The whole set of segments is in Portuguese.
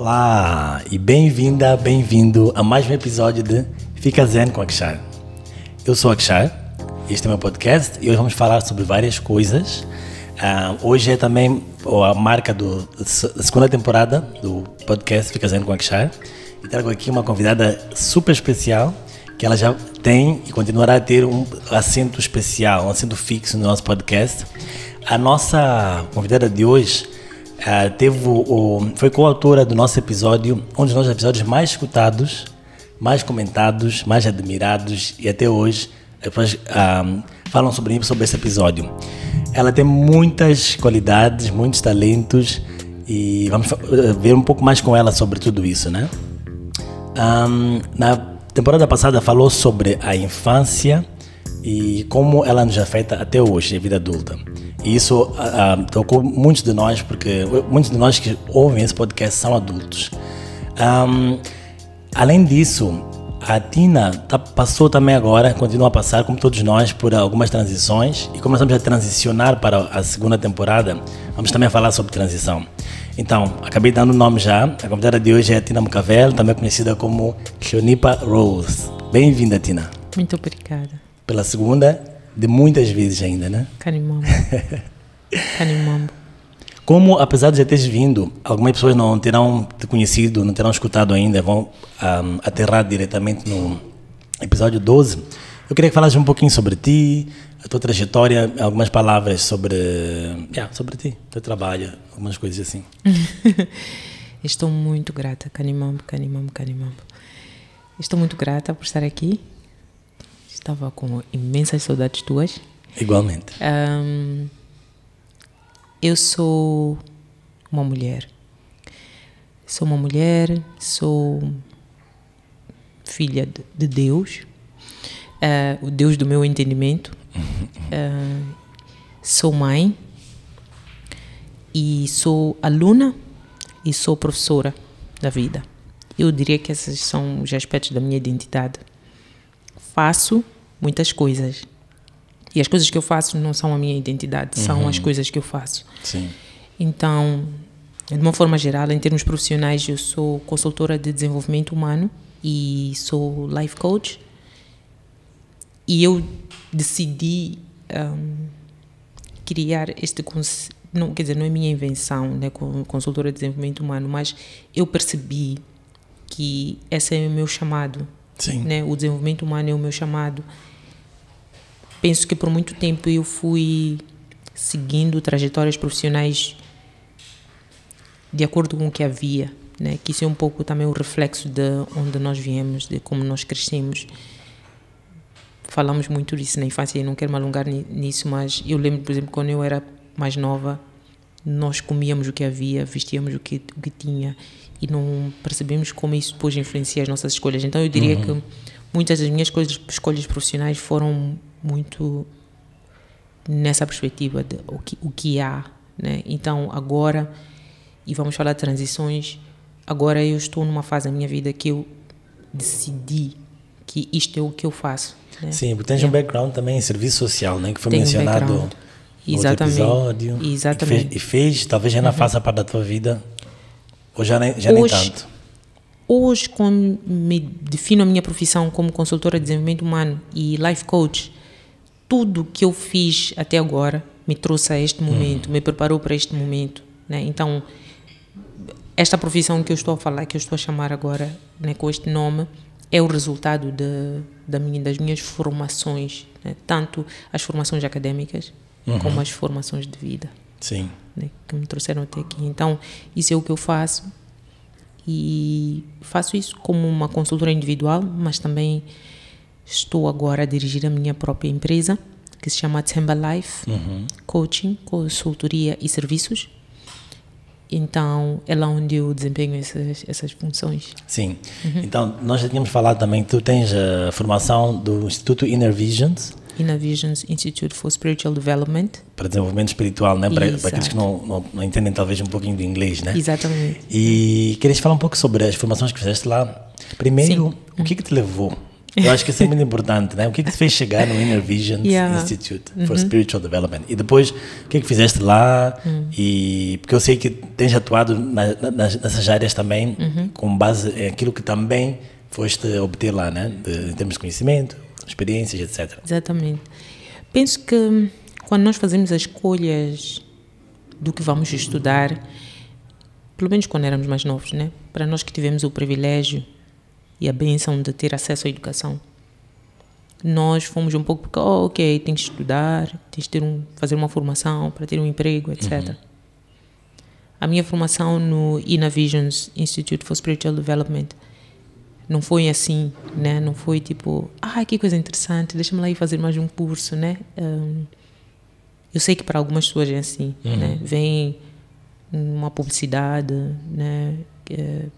Olá e bem-vinda, bem-vindo a mais um episódio de Fica Zen com Akshar. Eu sou Akshar, este é o meu podcast e hoje vamos falar sobre várias coisas. Hoje é também a marca da segunda temporada do podcast Fica Zen com Akshar e trago aqui uma convidada super especial que ela já tem e continuará a ter um assento especial, um assento fixo no nosso podcast. A nossa convidada de hoje foi coautora do nosso episódio, um dos nossos episódios mais escutados, mais comentados, mais admirados, e até hoje as pessoas falam sobre esse episódio. Ela tem muitas qualidades, muitos talentos, e vamos ver um pouco mais com ela sobre tudo isso, né? Na temporada passada falou sobre a infância e como ela nos afeta até hoje, a vida adulta. E isso tocou muitos de nós, porque muitos de nós que ouvem esse podcast são adultos. Além disso, a Tina passou também agora, continua a passar, como todos nós, por algumas transições. E como nós estamos a transicionar para a segunda temporada, vamos também falar sobre transição. Então, acabei dando o nome já. A convidada de hoje é a Tina Mucavel, também conhecida como Shonipa Rose. Bem-vinda, Tina. Muito obrigada. Pela segunda de muitas vezes ainda, né? Canimambo. Canimambo. Como, apesar de já teres vindo, algumas pessoas não terão te conhecido, não terão escutado ainda, vão aterrar diretamente no episódio 12, eu queria que falasses um pouquinho sobre ti, a tua trajetória, algumas palavras sobre ti, teu trabalho, algumas coisas assim. Estou muito grata, Canimambo. Estou muito grata por estar aqui. Estava com imensas saudades tuas. Igualmente. Eu sou uma mulher. Sou filha de Deus, o Deus do meu entendimento. Sou mãe e sou aluna e sou professora da vida. Eu diria que esses são os aspectos da minha identidade. Faço muitas coisas. E as coisas que eu faço não são a minha identidade, são as coisas que eu faço. Sim. Então, de uma forma geral, em termos profissionais, eu sou consultora de desenvolvimento humano e sou life coach. E eu decidi criar este conceito, não é minha invenção, né, consultora de desenvolvimento humano, mas eu percebi que esse é o meu chamado. Sim. Né? O desenvolvimento humano é o meu chamado. Penso que por muito tempo eu fui seguindo trajetórias profissionais de acordo com o que havia, né? Que isso é um pouco também o reflexo de onde nós viemos, de como nós crescemos. Falamos muito disso na infância e não quero me alongar nisso, mas eu lembro, por exemplo, quando eu era mais nova, nós comíamos o que havia, vestíamos o que tinha e não percebemos como isso depois influencia as nossas escolhas. Então eu diria que muitas das minhas escolhas profissionais foram muito nessa perspectiva de o que há, né? Então agora, e vamos falar de transições, agora eu estou numa fase da minha vida que eu decidi que isto é o que eu faço, né? Sim, porque tens um background também em serviço social, né? Que foi Tenho mencionado no outro episódio. Exatamente. E fez, talvez já não faça parte da tua vida, ou já nem tanto. Hoje, quando me defino a minha profissão como consultora de desenvolvimento humano e life coach, tudo que eu fiz até agora me trouxe a este momento, me preparou para este momento, né? Então, esta profissão que eu estou a falar, que eu estou a chamar agora, né, com este nome, é o resultado das minhas formações, né? Tanto as formações académicas como as formações de vida. Sim. Né, que me trouxeram até aqui. Então, isso é o que eu faço. E faço isso como uma consultora individual, mas também estou agora a dirigir a minha própria empresa, que se chama Tsemba Life Coaching, consultoria e serviços. Então, é lá onde eu desempenho essas funções. Sim. Então, nós já tínhamos falado também que tu tens a formação do Instituto Inner Visions. Inner Visions Institute for Spiritual Development. Para desenvolvimento espiritual, né? Para aqueles que não entendem talvez um pouquinho de inglês, né? Exatamente. E querias falar um pouco sobre as formações que fizeste lá. Primeiro, o que te levou Eu acho que isso é muito importante, né? O que te fez chegar no Inner Visions Yeah. Institute for Spiritual Development? E depois, o que fizeste lá? E porque eu sei que tens atuado nessas áreas também, com base em aquilo que também foste obter lá, né? Em termos de conhecimento, experiências, etc. Exatamente. Penso que quando nós fazemos as escolhas do que vamos estudar, pelo menos quando éramos mais novos, né? Para nós que tivemos o privilégio e a bênção de ter acesso à educação, nós fomos um pouco porque, ok, tens de estudar, tens de ter fazer uma formação para ter um emprego, etc. A minha formação no Inner Visions Institute for Spiritual Development não foi assim, né? Não foi tipo, que coisa interessante, deixa-me lá ir fazer mais um curso, né? Eu sei que para algumas pessoas é assim, né? Vem uma publicidade, né?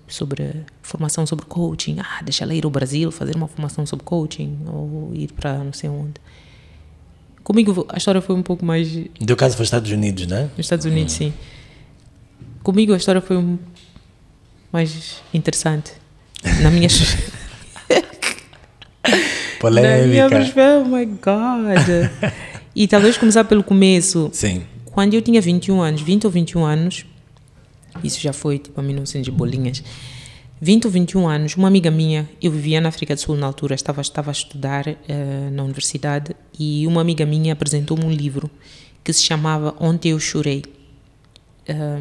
Sobre formação sobre coaching, deixa ela ir ao Brasil fazer uma formação sobre coaching ou ir para não sei onde. Comigo a história foi um pouco mais... No teu caso foi nos Estados Unidos, né? Nos Estados Unidos, sim. Comigo a história foi mais interessante. Na minha... Polêmica. Oh my God. E talvez começar pelo começo. Sim. Quando eu tinha 20 ou 21 anos, isso já foi tipo a 1900 de bolinhas, 20 ou 21 anos, uma amiga minha, eu vivia na África do Sul na altura, estava a estudar na universidade, e uma amiga minha apresentou-me um livro que se chamava Ontem Eu Chorei.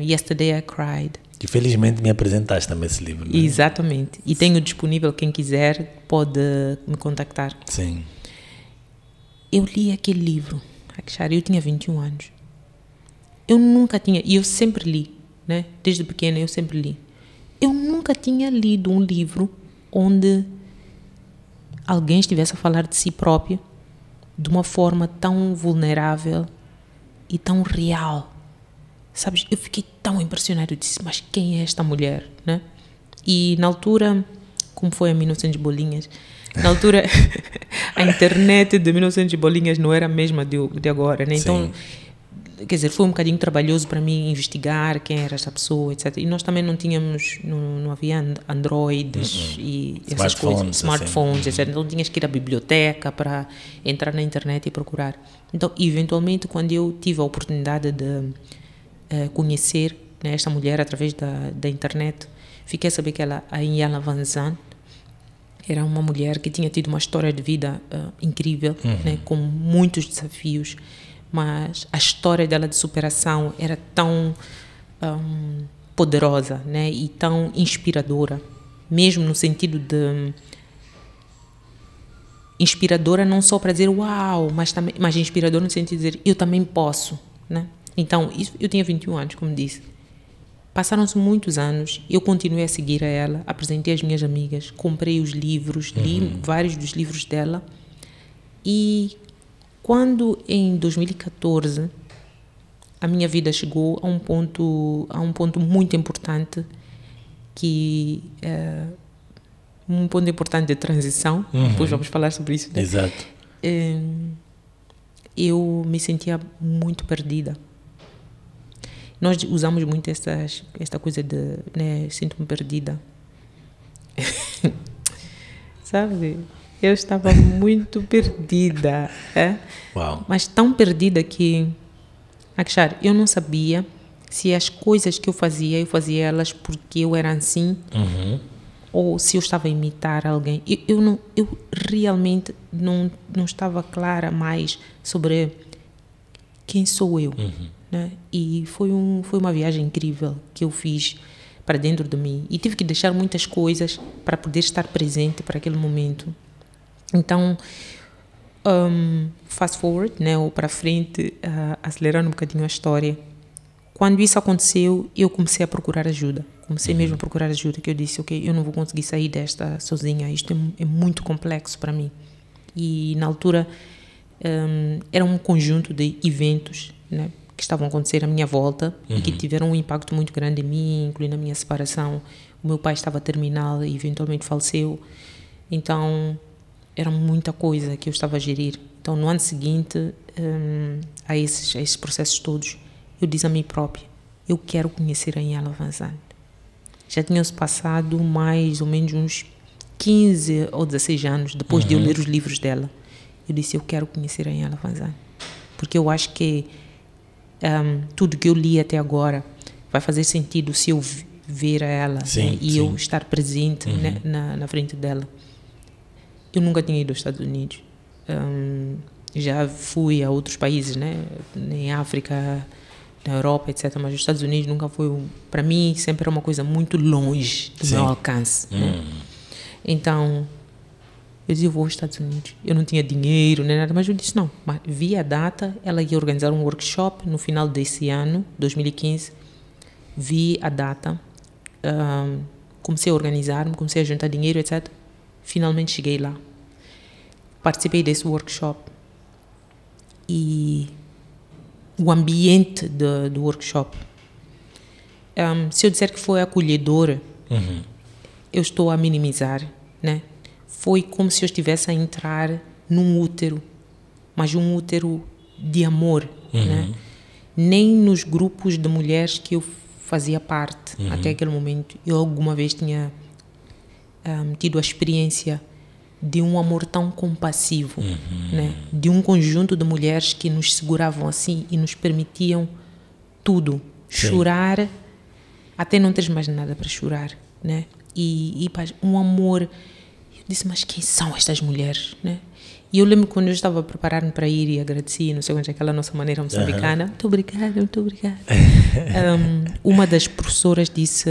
Yesterday I Cried. E felizmente me apresentaste também esse livro, né? Exatamente. E tenho disponível, quem quiser pode me contactar. Sim. Eu li aquele livro, eu tinha 21 anos. Eu nunca tinha, e eu sempre li, né? Desde pequena eu sempre li. Eu nunca tinha lido um livro onde alguém estivesse a falar de si próprio de uma forma tão vulnerável e tão real. Sabes, eu fiquei tão impressionada, eu disse, mas quem é esta mulher, né? E na altura, como foi a 1900 bolinhas, na altura a internet de 1900 bolinhas não era a mesma de agora, né? Então, quer dizer, foi um bocadinho trabalhoso para mim investigar quem era esta pessoa, etc. E nós também não tínhamos, não havia Androids e essas coisas, smartphones, etc. Então tinhas que ir à biblioteca para entrar na internet e procurar. Então, eventualmente, quando eu tive a oportunidade de conhecer, né, esta mulher através da internet, fiquei a saber que ela, a Iyanla Vanzant, era uma mulher que tinha tido uma história de vida incrível, né, com muitos desafios, mas a história dela de superação era tão poderosa, né, e tão inspiradora, mesmo no sentido de inspiradora não só para dizer uau, mas inspiradora no sentido de dizer eu também posso, né? Então, eu tinha 21 anos, como disse. Passaram-se muitos anos, eu continuei a seguir a ela, apresentei às minhas amigas, comprei os livros, li vários dos livros dela. E quando, em 2014, a minha vida chegou a um ponto muito importante, que é um ponto importante de transição, depois vamos falar sobre isso, né? Exato. Eu me sentia muito perdida. Nós usamos muito esta coisa de, né, sinto-me perdida. Sabe? Eu estava muito perdida. Uau. Mas tão perdida que, Akshar, eu não sabia se as coisas que eu fazia elas porque eu era assim, ou se eu estava a imitar alguém. Eu realmente não estava clara mais sobre quem sou eu. Né? E foi uma viagem incrível que eu fiz para dentro de mim. E tive que deixar muitas coisas para poder estar presente para aquele momento. Então, fast forward, né, ou para frente, acelerando um bocadinho a história. Quando isso aconteceu, eu comecei a procurar ajuda. Comecei mesmo a procurar ajuda, que eu disse, ok, eu não vou conseguir sair desta sozinha. Isto é muito complexo para mim. E, na altura, era um conjunto de eventos, né, que estavam a acontecer à minha volta e que tiveram um impacto muito grande em mim, incluindo a minha separação. O meu pai estava terminal e eventualmente faleceu. Então, era muita coisa que eu estava a gerir. Então, no ano seguinte, a esses processos todos, eu disse a mim própria, eu quero conhecer a Iyanla Vanzant. Já tinham-se passado mais ou menos uns 15 ou 16 anos, depois de eu ler os livros dela, eu disse, eu quero conhecer a Ian Vanzant. Porque eu acho que tudo que eu li até agora vai fazer sentido se eu ver a ela, né? E eu estar presente, né? na frente dela. Eu nunca tinha ido aos Estados Unidos. Já fui a outros países, né? Em África, na Europa, etc. Mas os Estados Unidos nunca foi... Para mim, sempre era uma coisa muito longe do meu alcance. Né? Então, eu disse, eu vou aos Estados Unidos. Eu não tinha dinheiro, nem nada, mas eu disse, não. Mas vi a data, ela ia organizar um workshop no final desse ano, 2015. Vi a data, comecei a organizar-me, comecei a juntar dinheiro, etc. Finalmente cheguei lá. Participei desse workshop. E o ambiente do workshop, se eu disser que foi acolhedor, eu estou a minimizar, né? Foi como se eu estivesse a entrar num útero, mas um útero de amor, né? Nem nos grupos de mulheres que eu fazia parte até aquele momento, eu alguma vez tinha tido a experiência de um amor tão compassivo, né? De um conjunto de mulheres que nos seguravam assim e nos permitiam tudo, chorar até não teres mais nada para chorar, né? E um amor. Eu disse, mas quem são estas mulheres, né? E eu lembro quando eu estava a preparar-me para ir e agradeci, não sei onde, aquela nossa maneira moçambicana, muito obrigada, muito obrigada. Uma das professoras disse,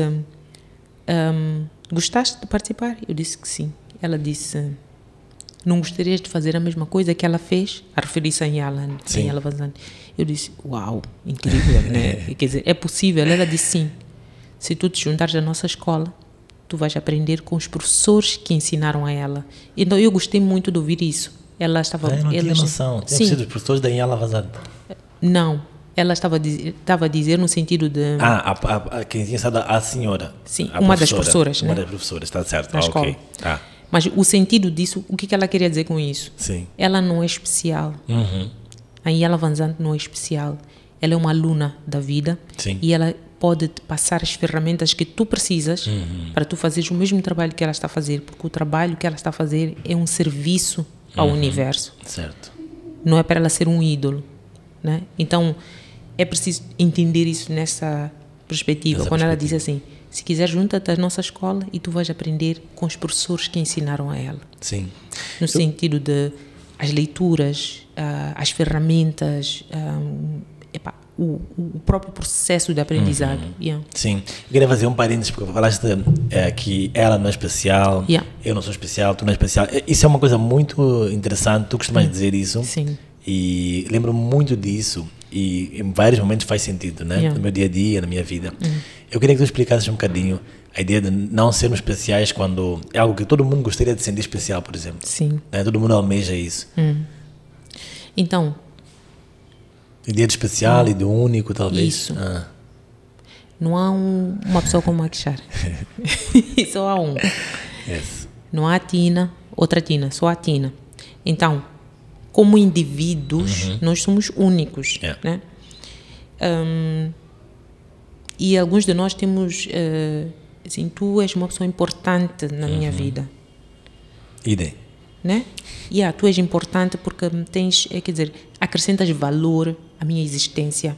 gostaste de participar? Eu disse que sim. Ela disse, não gostarias de fazer a mesma coisa que ela fez? A referir-se a Ian Vanzant. Eu disse, uau, incrível, né? Quer dizer, é possível? Ela disse, sim. Se tu te juntares à nossa escola, tu vais aprender com os professores que ensinaram a ela. Então, eu gostei muito de ouvir isso. Ela estava... Eu não tinha noção. Tinha sido os professores da Ian Vanzant. Não. Ela estava a dizer no sentido de... Quem tinha sido a senhora. Sim, uma das professoras, né? Uma das professoras, está certo. Na escola. Ok. Tá. Mas o sentido disso, o que ela queria dizer com isso? Sim. Ela não é especial. A Ian Vanzant não é especial. Ela é uma aluna da vida. Sim. E ela pode te passar as ferramentas que tu precisas para tu fazeres o mesmo trabalho que ela está a fazer. Porque o trabalho que ela está a fazer é um serviço ao universo. Certo. Não é para ela ser um ídolo, né? Então, é preciso entender isso nessa perspectiva. Quando ela diz assim, se quiser, junta-te à nossa escola e tu vais aprender com os professores que ensinaram a ela. Sim. No sentido de as leituras, as ferramentas, o próprio processo de aprendizagem. Sim. Eu queria fazer um parênteses, porque falaste que ela não é especial, eu não sou especial, tu não é especial. Isso é uma coisa muito interessante, tu costumas dizer isso. Sim. E lembro muito disso, e em vários momentos faz sentido, né? No meu dia a dia, na minha vida. Eu queria que tu explicasses um bocadinho a ideia de não sermos especiais quando é algo que todo mundo gostaria de sentir especial, por exemplo. Sim. Né? Todo mundo almeja isso. Então... Ideia de especial e de único, talvez. Isso. Não há uma pessoa como a Akshar. Só há um. Yes. Não há a Tina, outra Tina, só a Tina. Então, como indivíduos, nós somos únicos. Né? E alguns de nós temos... assim, tu és uma pessoa importante na minha vida. Ideia. Né? Tu és importante porque tens, quer dizer, acrescentas valor à minha existência.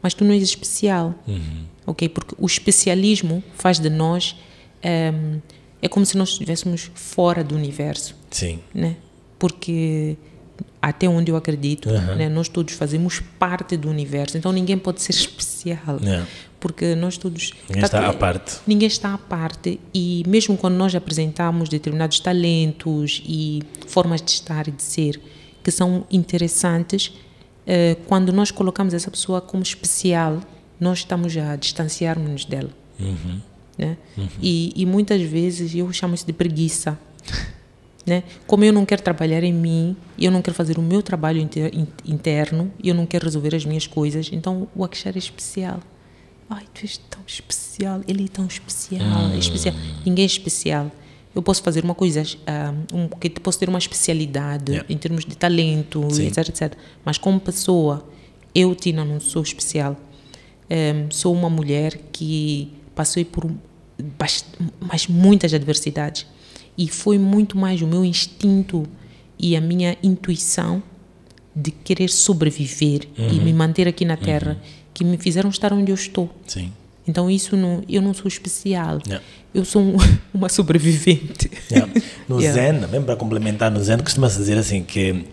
Mas tu não és especial. Ok? Porque o especialismo faz de nós... é como se nós estivéssemos fora do universo. Sim. Né? Porque... até onde eu acredito, né, nós todos fazemos parte do universo, então ninguém pode ser especial, porque nós todos... Ninguém está à parte. Ninguém está à parte, e mesmo quando nós apresentamos determinados talentos e formas de estar e de ser que são interessantes, quando nós colocamos essa pessoa como especial, nós estamos a distanciar-nos dela. Né? E muitas vezes eu chamo isso de preguiça. Né? Como eu não quero trabalhar em mim, eu não quero fazer o meu trabalho interno, eu não quero resolver as minhas coisas, então o Akshar é especial. Ai, tu és tão especial, ele é tão especial, é especial. Ninguém é especial. Eu posso fazer uma coisa, posso ter uma especialidade em termos de talento, etc, etc. Mas como pessoa, eu, Tina, não sou especial. Sou uma mulher que passei por muitas adversidades. E foi muito mais o meu instinto e a minha intuição de querer sobreviver e me manter aqui na Terra que me fizeram estar onde eu estou. Sim. Então eu não sou especial. Yeah. Eu sou uma sobrevivente. Yeah. No Zen, mesmo para complementar, no Zen costuma-se dizer assim que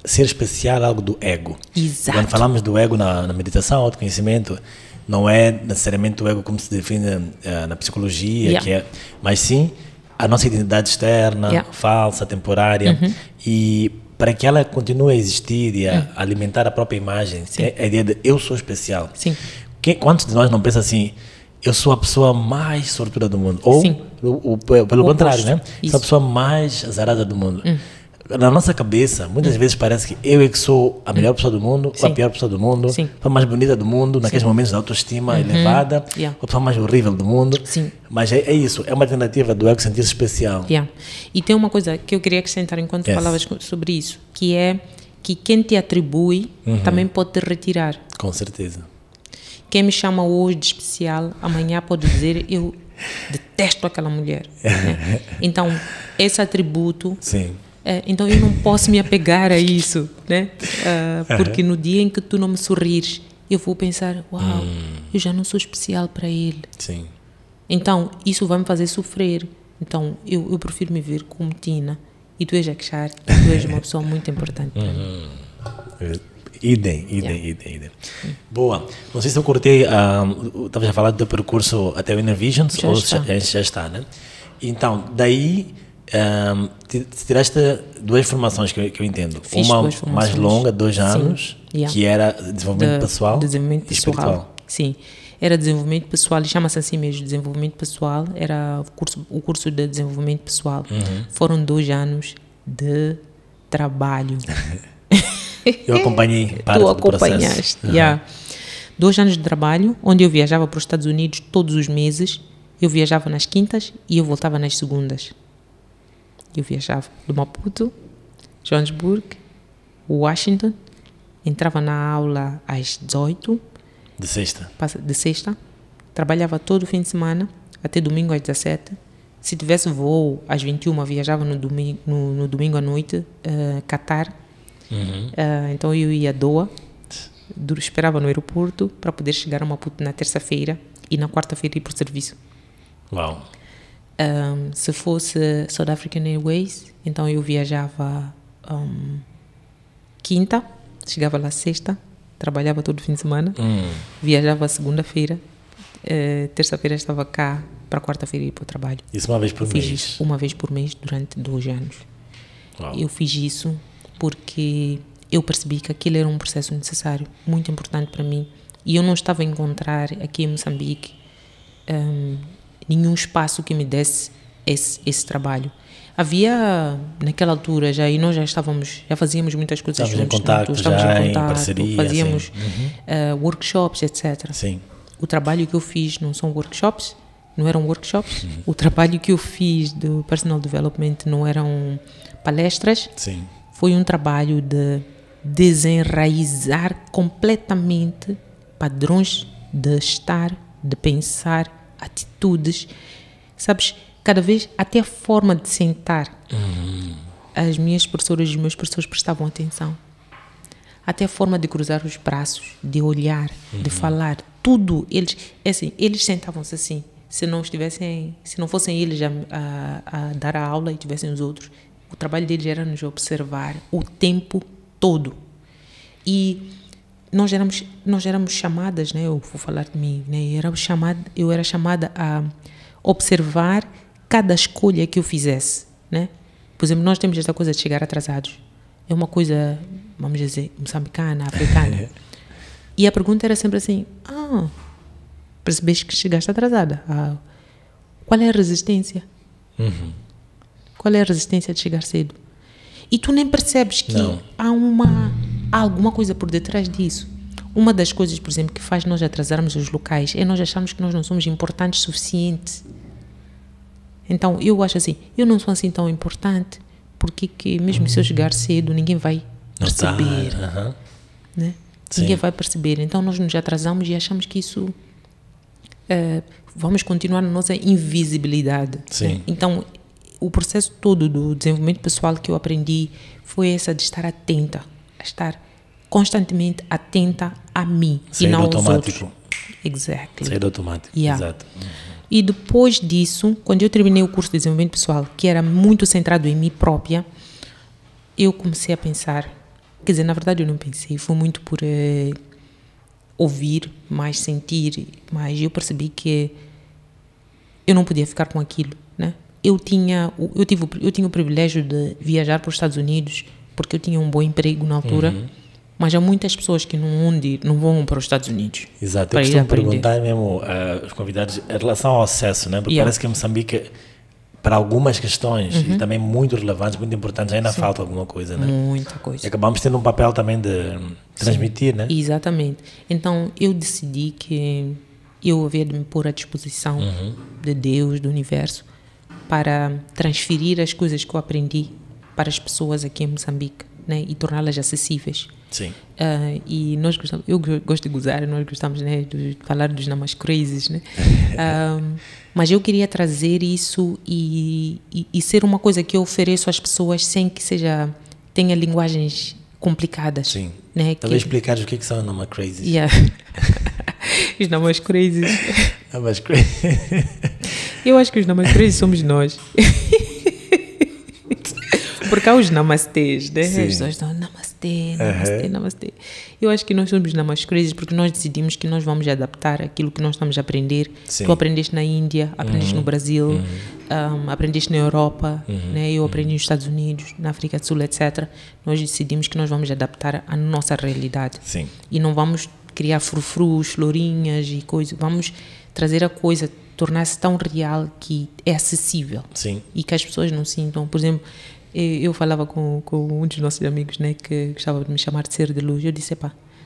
ser especial é algo do ego. Exato. Quando falamos do ego na meditação, autoconhecimento, não é necessariamente o ego como se define na psicologia, mas sim a nossa identidade externa, falsa, temporária. E para que ela continue a existir e a alimentar a própria imagem, é a ideia de eu sou especial. Sim. Quantos de nós não pensam assim, eu sou a pessoa mais sortuda do mundo? Ou, pelo contrário, né? Sou a pessoa mais azarada do mundo. Na nossa cabeça, muitas vezes parece que eu é que sou a melhor pessoa do mundo, ou a pior pessoa do mundo, a pessoa mais bonita do mundo, naqueles momentos de autoestima elevada, a pessoa mais horrível do mundo. Sim. Mas é isso, é uma tentativa do ego sentir-se especial. E tem uma coisa que eu queria acrescentar enquanto falavas sobre isso, que é que quem te atribui também pode te retirar. Com certeza. Quem me chama hoje de especial, amanhã pode dizer eu detesto aquela mulher. Né? Então, esse atributo... Sim. Então eu não posso me apegar a isso, né? Porque no dia em que tu não me sorrires, eu vou pensar, uau, eu já não sou especial para ele. Sim. Então isso vai me fazer sofrer. Então eu prefiro me ver como Tina e tu és Akshar, e tu és uma pessoa muito importante para mim. Idem. Boa. Não sei se eu cortei, estavas a falar do teu percurso até o Inner Visions, já está, né? Então, daí tiraste duas formações que eu entendo. Fiz uma duas formações. mais longa, 2 anos, que era desenvolvimento pessoal desenvolvimento e espiritual. Sim, era desenvolvimento pessoal, e chama-se assim mesmo, desenvolvimento pessoal, era o curso de desenvolvimento pessoal. Foram 2 anos de trabalho. Eu acompanhei parte do processo. 2 anos de trabalho, onde eu viajava para os Estados Unidos todos os meses. Eu viajava nas quintas e eu voltava nas segundas. Eu viajava do Maputo, Johannesburg, Washington, entrava na aula às 18. De sexta. Trabalhava todo o fim de semana, até domingo às 17. Se tivesse voo às 21, viajava no domingo à noite, Qatar. Então eu ia a Doha, esperava no aeroporto para poder chegar a Maputo na terça-feira e na quarta-feira ir para o serviço. Uau! Se fosse South African Airways, então eu viajava quinta, chegava lá sexta, trabalhava todo fim de semana, viajava segunda-feira, terça-feira estava cá para quarta-feira ir para o trabalho. Isso uma vez por mês? Fiz isso uma vez por mês durante 2 anos. Uau. Eu fiz isso porque eu percebi que aquilo era um processo necessário, muito importante para mim, e eu não estava a encontrar aqui em Moçambique nenhum espaço que me desse esse trabalho. Havia naquela altura já, e nós já fazíamos muitas coisas juntos. Estávamos em contato, parceria, fazíamos workshops, etc. Sim. O trabalho que eu fiz não eram workshops. O trabalho que eu fiz do personal development não eram palestras. Sim. Foi um trabalho de desenraizar completamente padrões de estar, de pensar, atitudes, sabes, cada vez até a forma de sentar. As minhas professoras e os meus professores prestavam atenção. Até a forma de cruzar os braços, de olhar, de falar, tudo. Eles sentavam-se assim. Se não fossem eles a dar a aula e tivessem os outros, o trabalho deles era nos observar o tempo todo. E nós éramos chamadas, né? Eu vou falar de mim, né? Eu era chamada a observar cada escolha que eu fizesse, né? Por exemplo, nós temos esta coisa de chegar atrasados. É uma coisa, vamos dizer, moçambicana, africana. E a pergunta era sempre assim: percebeste que chegaste atrasada? Qual é a resistência? Qual é a resistência de chegar cedo? E tu nem percebes que há alguma coisa por detrás disso. Uma das coisas, por exemplo, que faz nós atrasarmos os locais é nós acharmos que nós não somos importantes o suficiente. Então, eu acho assim, eu não sou assim tão importante, porque que mesmo se eu chegar cedo, ninguém vai perceber. Né? Ninguém vai perceber. Então, nós nos atrasamos e achamos que isso... vamos continuar na nossa invisibilidade. Sim. Né? Então, o processo todo do desenvolvimento pessoal que eu aprendi foi essa de estar atenta, a estar constantemente atenta a mim e não aos outros. Exactly. Sair do automático, exato. E depois disso, quando eu terminei o curso de desenvolvimento pessoal, que era muito centrado em mim própria, eu comecei a pensar, quer dizer, na verdade eu não pensei, foi muito por ouvir, mais sentir, mas eu percebi que eu não podia ficar com aquilo, né? Eu tinha o privilégio de viajar para os Estados Unidos, porque eu tinha um bom emprego na altura, mas há muitas pessoas que não vão para os Estados Unidos. Exato, eu costumo perguntar mesmo aos convidados em relação ao acesso, né? Porque parece que em Moçambique, para algumas questões, e também muito relevantes, muito importantes, ainda falta alguma coisa, né? Muita coisa. E acabamos tendo um papel também de transmitir, né? Exatamente. Então, eu decidi que eu havia de me pôr à disposição de Deus, do universo, para transferir as coisas que eu aprendi para as pessoas aqui em Moçambique, né? E torná-las acessíveis. Sim. E nós gostamos, eu gosto de gozar, nós gostamos, né, de falar dos Namas Crazes, né? Mas eu queria trazer isso e ser uma coisa que eu ofereço às pessoas sem que tenha linguagens complicadas. Sim. Né? Talvez explicares o que são Namas Crazes. Yeah. Os Namas Crazes. Namas Crazes. Eu acho que os Namas Crazes somos nós. Porque há os namastês, né? As pessoas dão namastê, namastê, namastê. Eu acho que nós somos namas crazes porque nós decidimos que nós vamos adaptar aquilo que nós estamos a aprender. Sim. Tu aprendeste na Índia, aprendeste no Brasil, aprendeste na Europa, né? Eu aprendi nos Estados Unidos, na África do Sul, etc. Nós decidimos que nós vamos adaptar a nossa realidade. Sim. E não vamos criar frufrus, lourinhas e coisas. Vamos trazer a coisa, tornar-se tão real que é acessível. Sim. E que as pessoas não sintam. Por exemplo, eu falava com um dos nossos amigos, né, que gostava de me chamar de ser de luz. Eu disse,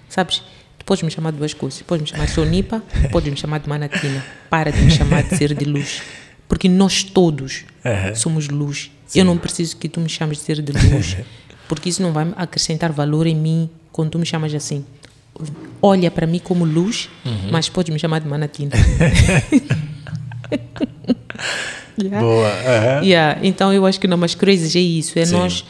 sabes, tu podes me chamar de duas coisas. Podes me chamar de Sonipa, podes me chamar de Manatina. Para de me chamar de ser de luz. Porque nós todos somos luz. Sim. Eu não preciso que tu me chames de ser de luz. Porque isso não vai acrescentar valor em mim quando tu me chamas assim. Olha para mim como luz, mas podes me chamar de Manatina. Yeah. Boa. Yeah. Então eu acho que Namas Crazes é isso, é Sim. nós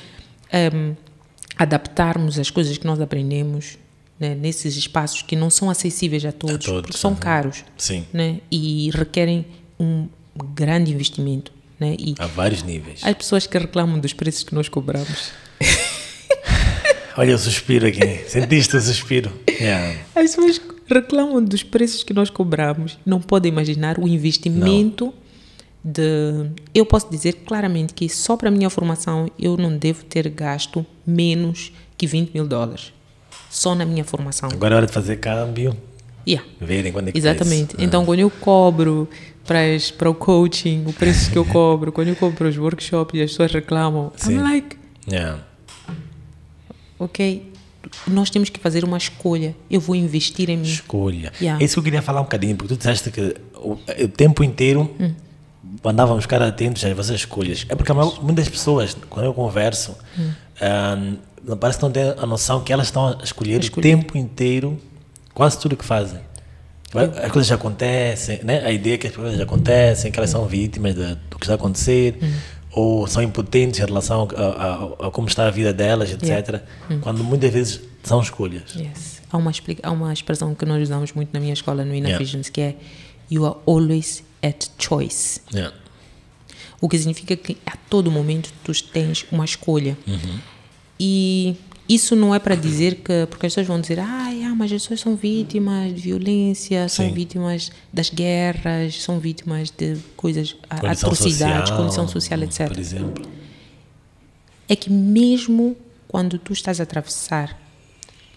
adaptarmos as coisas que nós aprendemos, né, nesses espaços que não são acessíveis a todos porque são caros. Sim. Né, e requerem um grande investimento, né, e a vários níveis. As pessoas que reclamam dos preços que nós cobramos. Olha, eu suspiro aqui. Sentiste o suspiro? Yeah. As pessoas reclamam dos preços que nós cobramos, não podem imaginar o investimento. Eu posso dizer claramente que só para a minha formação eu não devo ter gasto menos que $20,000 só na minha formação. Agora é hora de fazer câmbio. Yeah. Verem quando é que Exatamente. Então quando eu cobro para o coaching, o preço que eu cobro, quando eu cobro para os workshops e as pessoas reclamam, Sim. I'm like, ok, nós temos que fazer uma escolha. Eu vou investir em mim. Escolha. É isso que eu queria falar um bocadinho, porque tu disseste que o tempo inteiro andávamos ficar atentos às vossas escolhas. É porque muitas pessoas, quando eu converso, parece que não têm a noção que elas estão a escolher o tempo inteiro quase tudo o que fazem. As coisas já acontecem, né? A ideia é que as coisas já acontecem, que elas são vítimas do que está a acontecer, ou são impotentes em relação a como está a vida delas, etc. Quando muitas vezes são escolhas. Yes. Há uma expressão que nós usamos muito na minha escola, no Inner Visions, que é "You are always at choice". O que significa que a todo momento tu tens uma escolha. E isso não é para dizer que... Porque as pessoas vão dizer, mas as pessoas são vítimas de violência, são vítimas das guerras, são vítimas de coisas, atrocidades, condição social, etc. Por exemplo. É que mesmo quando tu estás a atravessar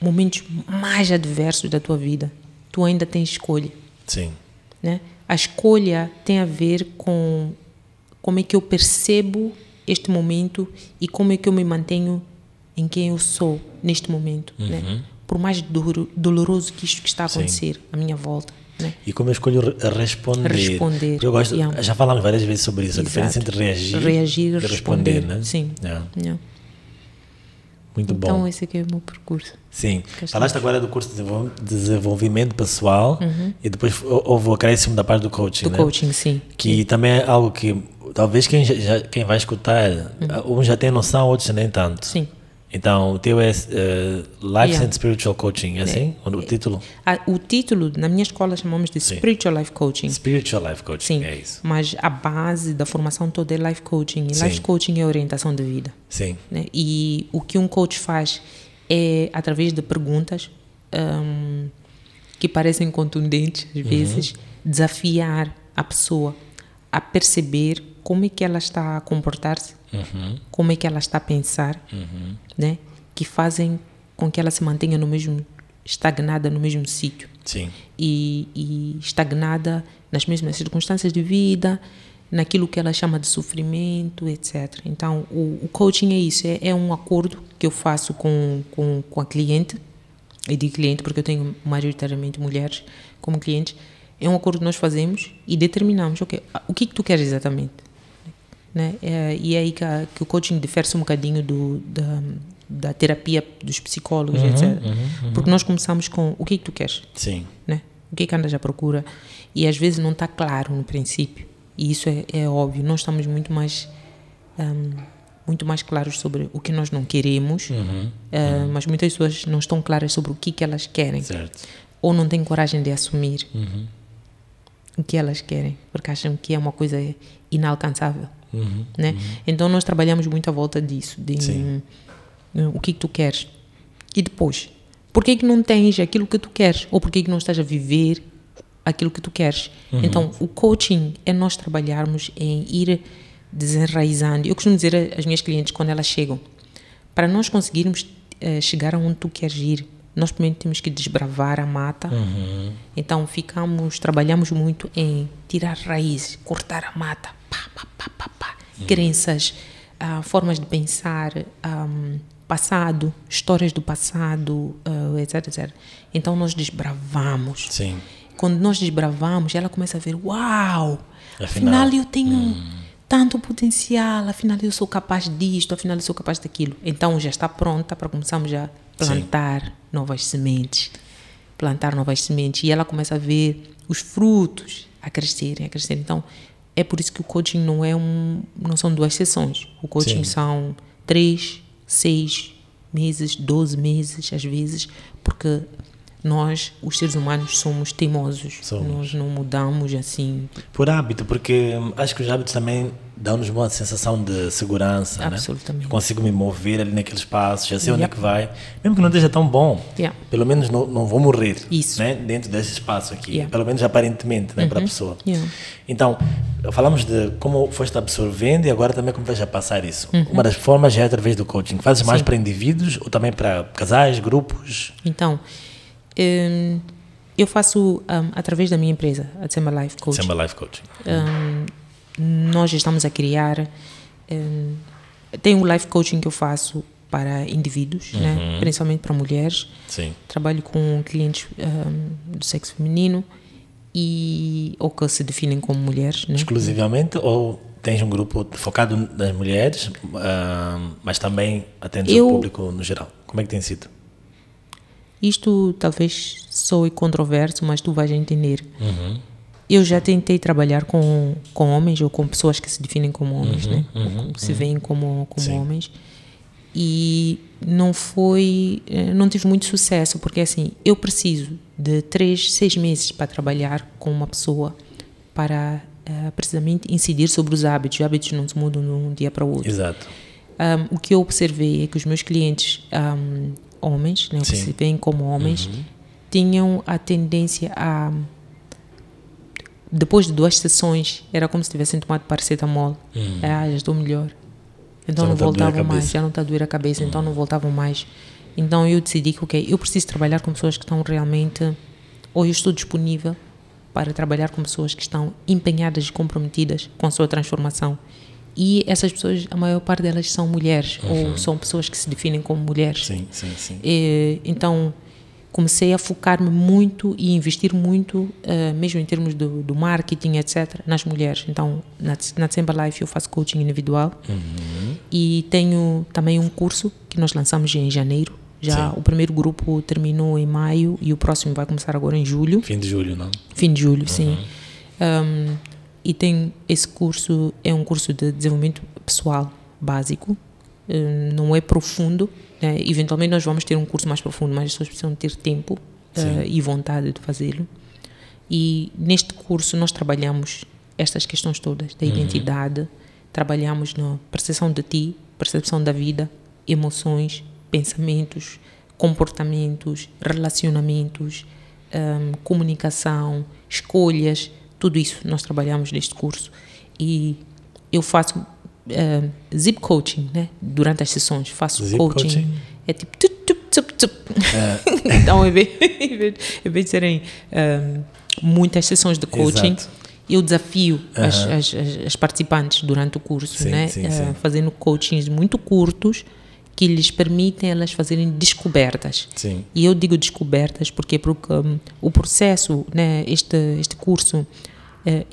momentos mais adversos da tua vida, tu ainda tens escolha. Sim. Né? A escolha tem a ver com como é que eu percebo este momento e como é que eu me mantenho em quem eu sou neste momento, né? Por mais doloroso que isto que está a acontecer à minha volta, né? E como eu escolho responder. Eu gosto, já falamos várias vezes sobre isso. Exato. A diferença entre reagir e responder, né? Sim. Muito bom. Então, esse aqui é o meu percurso. Sim. Falaste agora do curso de desenvolvimento pessoal e depois houve o acréscimo da parte do coaching, Do né? coaching, sim. Que também é algo que talvez quem vai escutar, uns já tem noção, outros nem tanto. Sim. Então, o teu é Life and Spiritual Coaching, é assim? O título? O título, na minha escola, chamamos de Spiritual Life Coaching. Spiritual Life Coaching, Sim, é isso. mas a base da formação toda é Life Coaching. E Sim. Life Coaching é orientação de vida. Sim. Né? E o que um coach faz é, através de perguntas que parecem contundentes, às vezes, desafiar a pessoa a perceber como é que ela está a comportar-se, como é que ela está a pensar, né? Que fazem com que ela se mantenha estagnada no mesmo sítio. Sim. E estagnada nas mesmas circunstâncias de vida, naquilo que ela chama de sofrimento, etc. Então, o coaching é isso, é um acordo que eu faço com a cliente, e digo cliente porque eu tenho majoritariamente mulheres como clientes. É um acordo que nós fazemos e determinamos, ok, o que tu queres exatamente? Né? E é aí que o coaching difere um bocadinho da terapia dos psicólogos, etc. Porque nós começamos com o que tu queres? Sim. Né? O que andas à procura? E às vezes não está claro no princípio. E isso é óbvio. Nós estamos muito mais claros sobre o que nós não queremos, mas muitas pessoas não estão claras sobre o que elas querem. Certo. Ou não têm coragem de assumir o que elas querem, porque acham que é uma coisa inalcançável. Né? Então nós trabalhamos muito à volta disso, o que tu queres. E depois, por que não tens aquilo que tu queres? Ou por que não estás a viver aquilo que tu queres? Então o coaching é nós trabalharmos em ir desenraizando. Eu costumo dizer às minhas clientes quando elas chegam, para nós conseguirmos chegar aonde tu queres ir, nós primeiro temos que desbravar a mata. Então trabalhamos muito em tirar raízes, cortar a mata, crenças, formas de pensar, passado, histórias do passado, etc, etc. Então nós desbravamos. Sim. Quando nós desbravamos, ela começa a ver, uau, afinal eu tenho tanto potencial, afinal eu sou capaz disto, afinal eu sou capaz daquilo. Então já está pronta para começarmos a plantar novas sementes. Plantar novas sementes. E ela começa a ver os frutos a crescerem. Então, é por isso que o coaching não são 2 sessões. O coaching são 3, 6 meses, 12 meses, às vezes, porque nós, os seres humanos, somos teimosos. Nós não mudamos assim. Por hábito, porque acho que os hábitos também dão-nos uma sensação de segurança. Absolutamente. Né? Eu consigo me mover ali naqueles passos, já sei onde é que vai. Mesmo que não esteja tão bom, pelo menos não vou morrer. Isso. Né? Dentro desse espaço aqui. Pelo menos aparentemente, né? Para a pessoa. Yeah. Então, falamos de como foste absorvendo e agora também como vais a passar isso. Uma das formas é através do coaching. Fazes mais para indivíduos ou também para casais, grupos? Então, eu faço através da minha empresa, a Tsemba Life Coaching. Tsemba Life Coaching. Nós estamos a criar. Tem um life coaching que eu faço para indivíduos, né? Principalmente para mulheres. Sim. Trabalho com clientes do sexo feminino ou que se definem como mulheres. Né? Exclusivamente ou tens um grupo focado nas mulheres, mas também atendes o público no geral? Como é que tem sido? Isto talvez soe controverso, mas tu vais entender. Eu já tentei trabalhar com homens ou com pessoas que se definem como homens, né? Se veem como homens. E não tive muito sucesso, porque assim, eu preciso de 3, 6 meses para trabalhar com uma pessoa para precisamente incidir sobre os hábitos. Os hábitos não se mudam de um dia para o outro. Exato. O que eu observei é que os meus clientes homens, né, que se veem como homens, tinham a tendência a, depois de 2 sessões, era como se tivessem tomado paracetamol. Já estou melhor. Então não voltavam mais, já não está a doer a cabeça, então não voltavam mais. Então eu decidi que, eu preciso trabalhar com pessoas que estão realmente, ou eu estou disponível para trabalhar com pessoas que estão empenhadas e comprometidas com a sua transformação. E essas pessoas, a maior parte delas são mulheres, ou são pessoas que se definem como mulheres. Sim. Então, comecei a focar-me muito e investir muito, mesmo em termos do marketing, etc., nas mulheres. Então, na Tsemba Life eu faço coaching individual E tenho também um curso que nós lançamos em janeiro. Já o primeiro grupo terminou em maio e o próximo vai começar agora em julho. Fim de julho, não? Fim de julho, sim. E tem esse curso, é um curso de desenvolvimento pessoal básico, não é profundo, né? Eventualmente nós vamos ter um curso mais profundo, mas as pessoas precisam ter tempo e vontade de fazê-lo. E neste curso nós trabalhamos estas questões todas da identidade, trabalhamos na percepção de ti, percepção da vida, emoções, pensamentos, comportamentos, relacionamentos, comunicação, escolhas, tudo isso nós trabalhamos neste curso. E eu faço zip coaching, né? Durante as sessões, faço zip coaching. É tipo então, em vez de serem muitas sessões de coaching, Exato. eu desafio as participantes durante o curso, Sim, né? sim. Fazendo coachings muito curtos que lhes permitem elas fazerem descobertas. Sim. E eu digo descobertas porque o processo, né, este curso,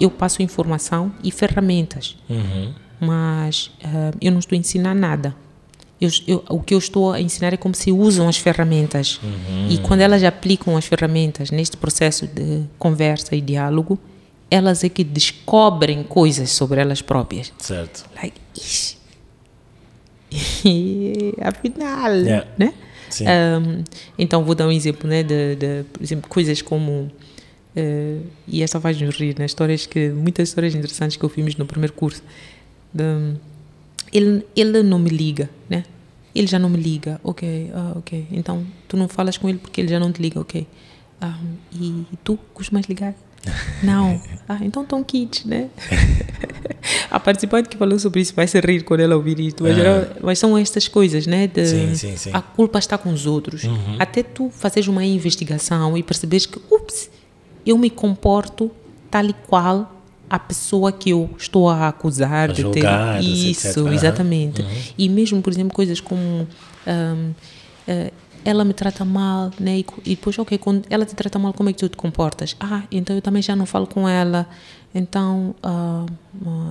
eu passo informação e ferramentas, mas eu não estou a ensinar nada. O que eu estou a ensinar é como se usam as ferramentas. E quando elas aplicam as ferramentas neste processo de conversa e diálogo, elas é que descobrem coisas sobre elas próprias. Certo. Like, afinal, né? Sim. Então vou dar um exemplo, né, por exemplo, coisas como e essa faz-nos rir, né? Muitas histórias interessantes que ouvimos no primeiro curso. Ele não me liga, né? Ele já não me liga, ok. Então tu não falas com ele porque ele já não te liga, ok. E tu costumas ligar? Não. Então estão kids, né? A participante que falou sobre isso vai se rir quando ela ouvir isso. Mas são estas coisas, né? Sim. A culpa está com os outros. Até tu fazeres uma investigação e perceberes que, eu me comporto tal e qual a pessoa que eu estou a acusar de ter isso, etc. Exatamente. E mesmo, por exemplo, coisas como ela me trata mal, né? E depois, ok, quando ela te trata mal, como é que tu te comportas? Então eu também já não falo com ela. Então,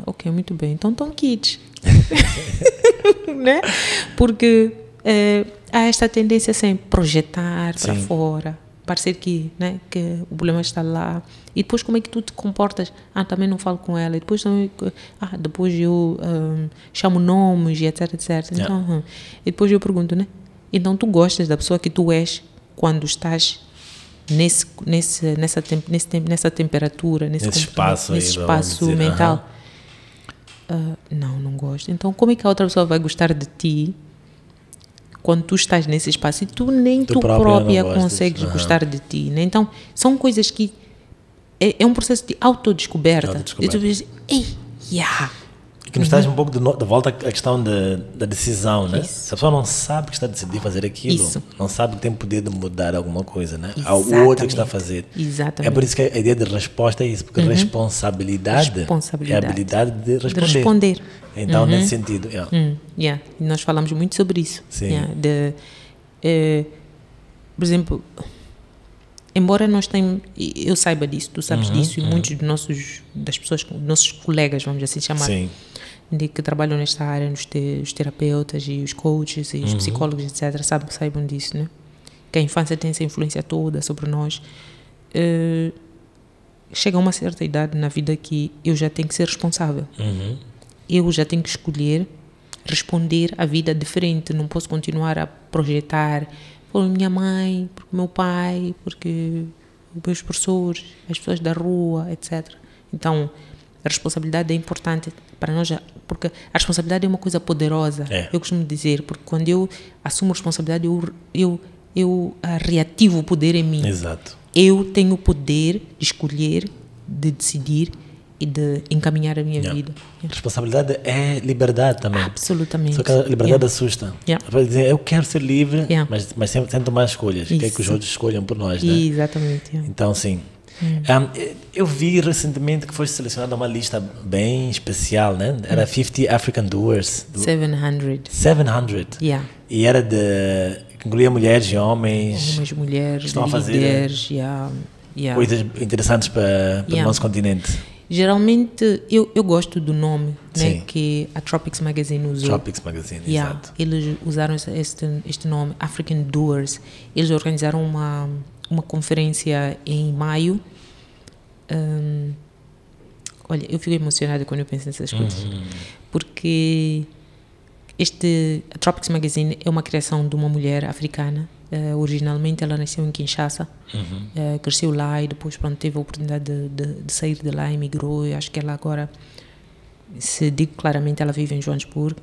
ok, muito bem. Então estão kids. Né? Porque há esta tendência sempre projetar para fora, parecer que, né, que o problema está lá. E depois como é que tu te comportas? Também não falo com ela. E depois, depois eu chamo nomes e etc. Então, e depois eu pergunto, né? Então tu gostas da pessoa que tu és quando estás nessa temperatura, nesse espaço mental? Não gosto. Então como é que a outra pessoa vai gostar de ti quando tu estás nesse espaço e tu nem tu própria consegues gostar de ti, né? Então são coisas que é um processo de autodescoberta. E tu dizes, que nos traz um pouco de volta à questão da decisão, né? Se a pessoa não sabe que está a decidir fazer aquilo, não sabe que tem poder de mudar alguma coisa, né? O outro que está a fazer. Exatamente. É por isso que a ideia de resposta é isso, porque responsabilidade é a habilidade de responder. Então, nesse sentido, E nós falamos muito sobre isso. Sim. Por exemplo, embora eu saiba disso, tu sabes disso, e muitos das pessoas, nossos colegas, vamos assim chamar, que trabalham nesta área, os terapeutas e os coaches e os psicólogos, etc., saibam disso, né? Que a infância tem essa influência toda sobre nós. Chega a uma certa idade na vida que eu já tenho que ser responsável. Eu já tenho que escolher responder à vida diferente. Não posso continuar a projetar por minha mãe, por meu pai, porque os meus professores, as pessoas da rua, etc. Então, a responsabilidade é importante para nós, porque a responsabilidade é uma coisa poderosa. Eu costumo dizer, porque quando eu assumo responsabilidade, eu reativo o poder em mim. Exato. Eu tenho o poder de escolher, de decidir e de encaminhar a minha vida. Responsabilidade é liberdade também. Absolutamente. Só que a liberdade assusta. Vai dizer, eu quero ser livre, mas sempre tento tomar escolhas. Quer que os outros escolham por nós, né? Exatamente. Então, sim. Eu vi recentemente que foi selecionada uma lista bem especial, né? Era 50 African Doers. 700. 700. E era que incluía mulheres e homens. Mulheres, que estão a fazer líderes, coisas interessantes para o nosso continente. Geralmente, eu gosto do nome, Sim. né, que a Tropics Magazine usou. Tropics Magazine, Yeah, exato. eles usaram este nome, African Doers. Eles organizaram uma conferência em maio. Olha, eu fico emocionada quando eu penso nessas coisas. Porque a Tropics Magazine é uma criação de uma mulher africana. Originalmente ela nasceu em Kinshasa, cresceu lá e depois teve a oportunidade de sair de lá, emigrou. Eu acho que ela agora, se digo claramente, ela vive em Joanesburgo.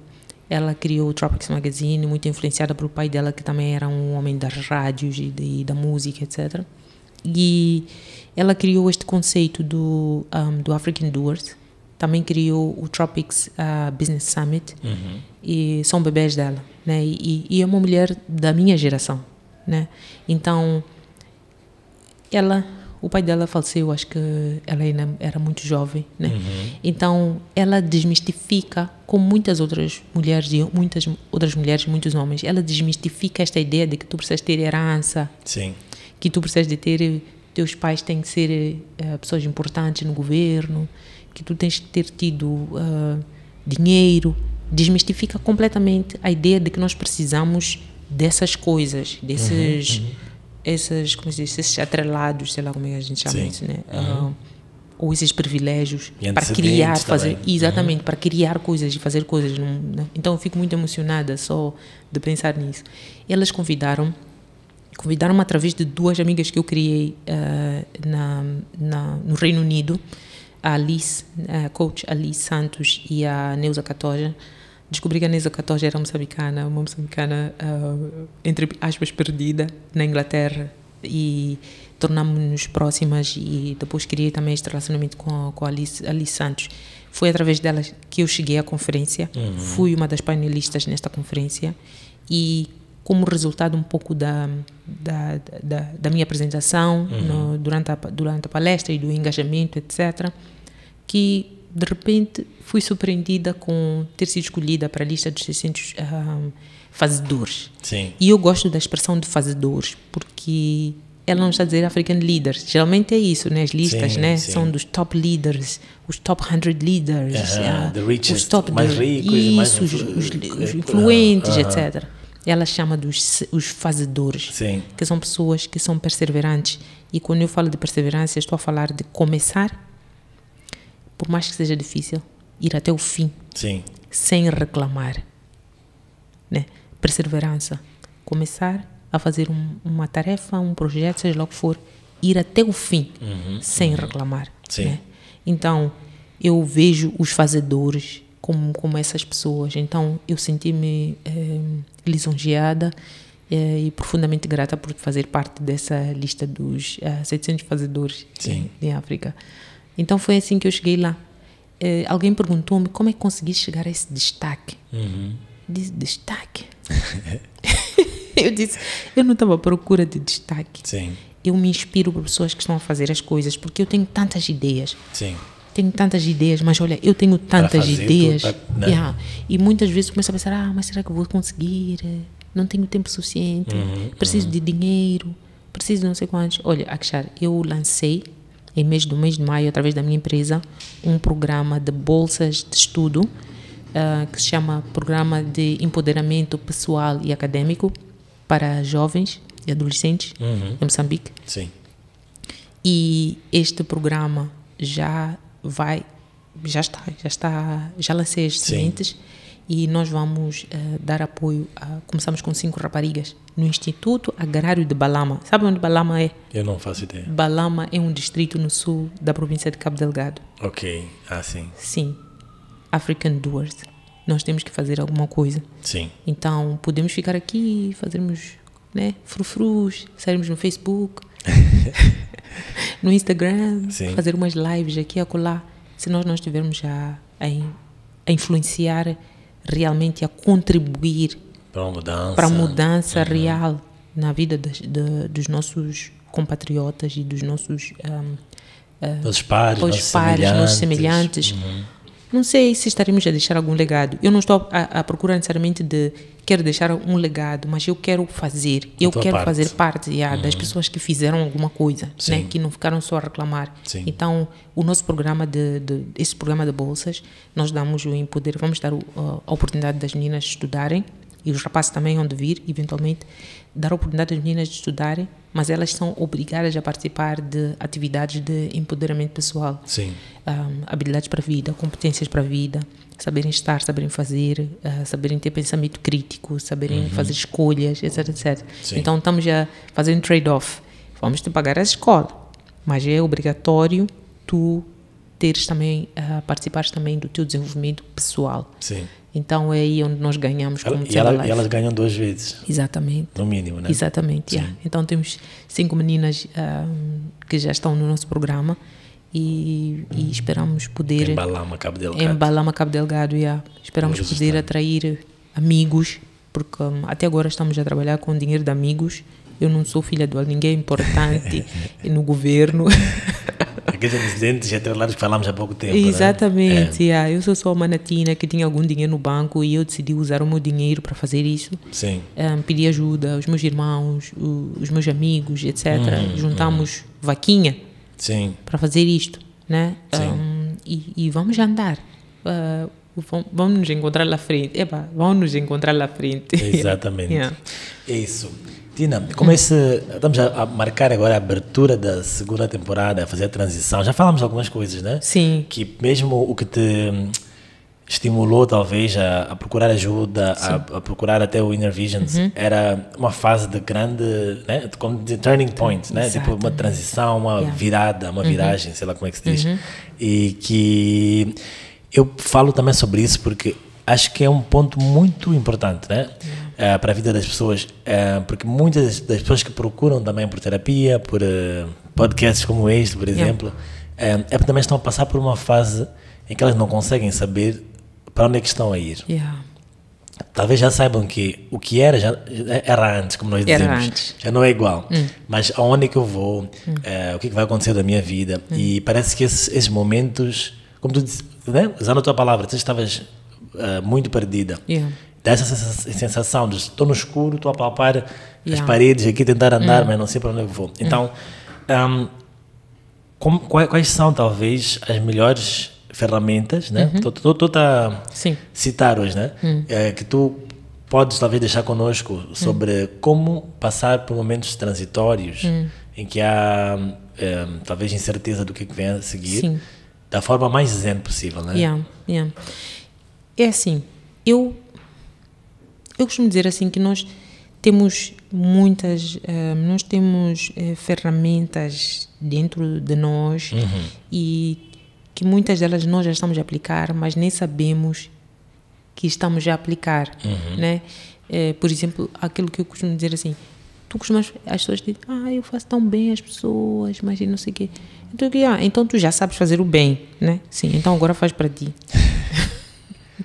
Ela criou o Tropics Magazine, muito influenciada pelo pai dela, que também era um homem das rádios e da música, etc. E ela criou este conceito do African Doers. Também criou o Tropics Business Summit. E são bebés dela, né? E é uma mulher da minha geração, né? Então, o pai dela faleceu, acho que ela ainda era muito jovem, né? Então, ela desmistifica, como muitas outras mulheres e muitas outras mulheres e muitos homens, ela desmistifica esta ideia de que tu precisas ter herança. Sim. Que tu precisas de ter, teus pais têm que ser pessoas importantes no governo, que tu tens que ter tido dinheiro. Desmistifica completamente a ideia de que nós precisamos dessas coisas, desses, como se diz, esses atrelados, sei lá como é que a gente chama isso, né? Ou esses privilégios para criar, fazer, exatamente, para criar coisas e fazer coisas. Né? Então eu fico muito emocionada só de pensar nisso. Elas convidaram-me através de duas amigas que eu criei no Reino Unido, a Alice, a coach Alice Santos e a Neuza Catoja. Descobri que a Neuza Catoja era uma moçambicana, entre aspas, perdida na Inglaterra, e tornámos-nos próximas, e depois criei também este relacionamento com a Alice Santos. Foi através dela que eu cheguei à conferência, fui uma das painelistas nesta conferência, e como resultado um pouco da minha apresentação durante a palestra e do engajamento, etc., que de repente fui surpreendida com ter sido escolhida para a lista dos 600 fazedores. Sim. E eu gosto da expressão de fazedores, porque ela não está a dizer African leaders. Geralmente é isso, né? As listas, Sim, né? sim. São dos top leaders, os top 100 leaders, The richest, os top mais ricos, isso, os influentes, etc. Ela chama os fazedores, Sim. que são pessoas que são perseverantes. E quando eu falo de perseverança, estou a falar de começar, por mais que seja difícil, ir até o fim, Sim. sem reclamar, né? Perseverança, começar a fazer uma tarefa, um projeto, seja lá o que for, ir até o fim, sem reclamar. Sim. Né? Então, eu vejo os fazedores como essas pessoas. Então, eu senti-me lisonjeada e profundamente grata por fazer parte dessa lista dos 700 fazedores em África. Então, foi assim que eu cheguei lá. Alguém perguntou-me como é que consegui chegar a esse destaque. Disse, destaque? Eu disse, eu não estava à procura de destaque. Sim. Eu me inspiro por pessoas que estão a fazer as coisas, porque eu tenho tantas ideias. Sim. Tenho tantas ideias, mas olha, eu tenho tantas ideias. Né? E muitas vezes começo a pensar, mas será que eu vou conseguir? Não tenho tempo suficiente, preciso de dinheiro, preciso de não sei quantos. Olha, Akshar, eu lancei, no mês de maio, através da minha empresa, um programa de bolsas de estudo, que se chama Programa de Empoderamento Pessoal e Acadêmico para Jovens e Adolescentes em Moçambique. Sim. E este programa já lancei as sementes, e nós vamos dar apoio. Começamos com 5 raparigas no Instituto Agrário de Balama. Sabe onde Balama é? Eu não faço ideia. Balama é um distrito no sul da província de Cabo Delgado. Ok. Sim. Sim. African Doers. Nós temos que fazer alguma coisa. Sim. Então, podemos ficar aqui, fazermos, né, frufrus, sairmos no Facebook, no Instagram, fazer umas lives aqui e acolá. Se nós não estivermos a influenciar realmente, a contribuir para a mudança real na vida dos nossos compatriotas e dos nossos pares, nossos semelhantes. não sei se estaremos a deixar algum legado. Eu não estou a procurar necessariamente de quero deixar um legado, mas eu quero fazer. Eu quero fazer parte das pessoas que fizeram alguma coisa, né? Que não ficaram só a reclamar. Sim. Então, o nosso programa esse programa de bolsas, nós damos o empoder, vamos dar a oportunidade das meninas de estudarem e os rapazes também onde vir, eventualmente, dar a oportunidade das meninas de estudarem, mas elas são obrigadas a participar de atividades de empoderamento pessoal. Sim. Habilidades para a vida, competências para a vida, saberem estar, saberem fazer, saberem ter pensamento crítico, saberem fazer escolhas, etc, etc. Sim. Então, estamos a fazer um trade-off. Vamos te pagar a escola, mas é obrigatório tu teres também, participares também do teu desenvolvimento pessoal. Sim. Então, é aí onde nós ganhamos como e elas ganham 2 vezes. Exatamente. No mínimo, né? Exatamente, yeah. Então, temos 5 meninas que já estão no nosso programa e esperamos poder... Embalar uma Cabo Delgado. Embalar uma Cabo Delgado, yeah. Esperamos poder atrair amigos, porque até agora estamos a trabalhar com dinheiro de amigos. Eu não sou filha de ninguém importante no governo. Aqueles antecedentes atrelados que falámos há pouco tempo. Exatamente, yeah. Eu sou só uma natina que tinha algum dinheiro no banco e eu decidi usar o meu dinheiro para fazer isso. Sim. Pedi ajuda aos meus irmãos, os meus amigos, etc. Juntamos vaquinha para fazer isto, né? E vamos andar. Vamos nos encontrar lá frente. Vamos nos encontrar lá frente. Exatamente. Yeah. É isso. Tina, como estamos a marcar agora a abertura da segunda temporada, a fazer a transição. Já falamos algumas coisas, né? Sim. Que mesmo o que te estimulou talvez a procurar ajuda, a procurar até o Inner Visions, era uma fase de grande, né? Como de turning point, né? Tipo uma transição, uma virada, uma viragem, sei lá como é que se diz. E que eu falo também sobre isso porque acho que é um ponto muito importante, né? Para a vida das pessoas, porque muitas das pessoas que procuram também por terapia, por podcasts como este, por exemplo, porque também estão a passar por uma fase em que elas não conseguem saber para onde é que estão a ir. Talvez já saibam que o que era já era antes, como nós dizemos, já não é igual, mas aonde é que eu vou, o que é que vai acontecer da minha vida, e parece que esses momentos, como tu disse, né? Usando a tua palavra, tu estavas muito perdida. Dá essa sensação de estou no escuro, estou a palpar as paredes aqui, tentar andar, mas não sei para onde eu vou. Então, quais são talvez as melhores ferramentas, né? Estou a citar hoje, né? Que tu podes talvez deixar conosco sobre como passar por momentos transitórios em que há talvez incerteza do que vem a seguir, da forma mais zen possível, né? É assim, eu costumo dizer assim que nós temos nós temos ferramentas dentro de nós e que muitas delas nós já estamos a aplicar, mas nem sabemos que estamos a aplicar, né? Por exemplo, aquilo que eu costumo dizer assim, as pessoas dizem, eu faço tão bem às pessoas, mas não sei o quê. Então tu já sabes fazer o bem, né? Sim, então agora faz para ti.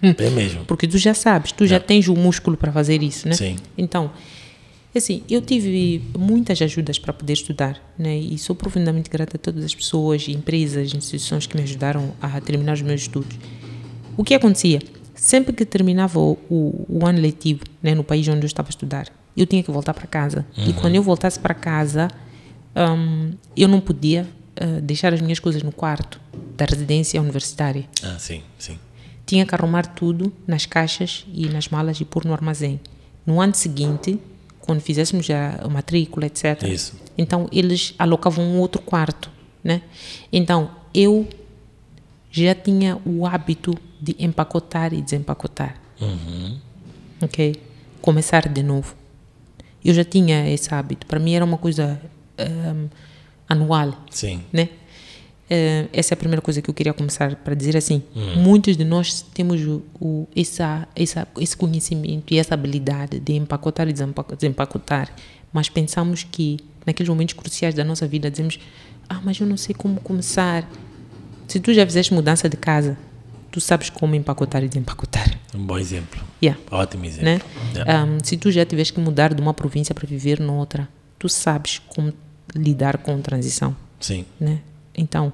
É mesmo. Porque tu já sabes, tu já tens o músculo para fazer isso, né? Sim. Então, assim, eu tive muitas ajudas para poder estudar, né? E sou profundamente grata a todas as pessoas, empresas, instituições que me ajudaram a terminar os meus estudos. O que acontecia? Sempre que terminava o ano letivo, né, no país onde eu estava a estudar, eu tinha que voltar para casa. E quando eu voltasse para casa, eu não podia deixar as minhas coisas no quarto da residência universitária. Sim. Tinha que arrumar tudo nas caixas e nas malas e pôr no armazém. No ano seguinte, quando fizéssemos a matrícula, etc. Isso. Então, eles alocavam um outro quarto, né? Então, eu já tinha o hábito de empacotar e desempacotar. Ok? Começar de novo. Eu já tinha esse hábito. Para mim era uma coisa anual. Sim. Né? Essa é a primeira coisa que eu queria começar para dizer assim. Muitos de nós temos esse conhecimento e essa habilidade de empacotar e desempacotar, mas pensamos que naqueles momentos cruciais da nossa vida dizemos, mas eu não sei como começar. Se tu já fizeste mudança de casa, tu sabes como empacotar e desempacotar. Um bom exemplo. Ótimo exemplo. Né? Se tu já tiveste que mudar de uma província para viver noutra, tu sabes como lidar com transição. Sim. Né? Então,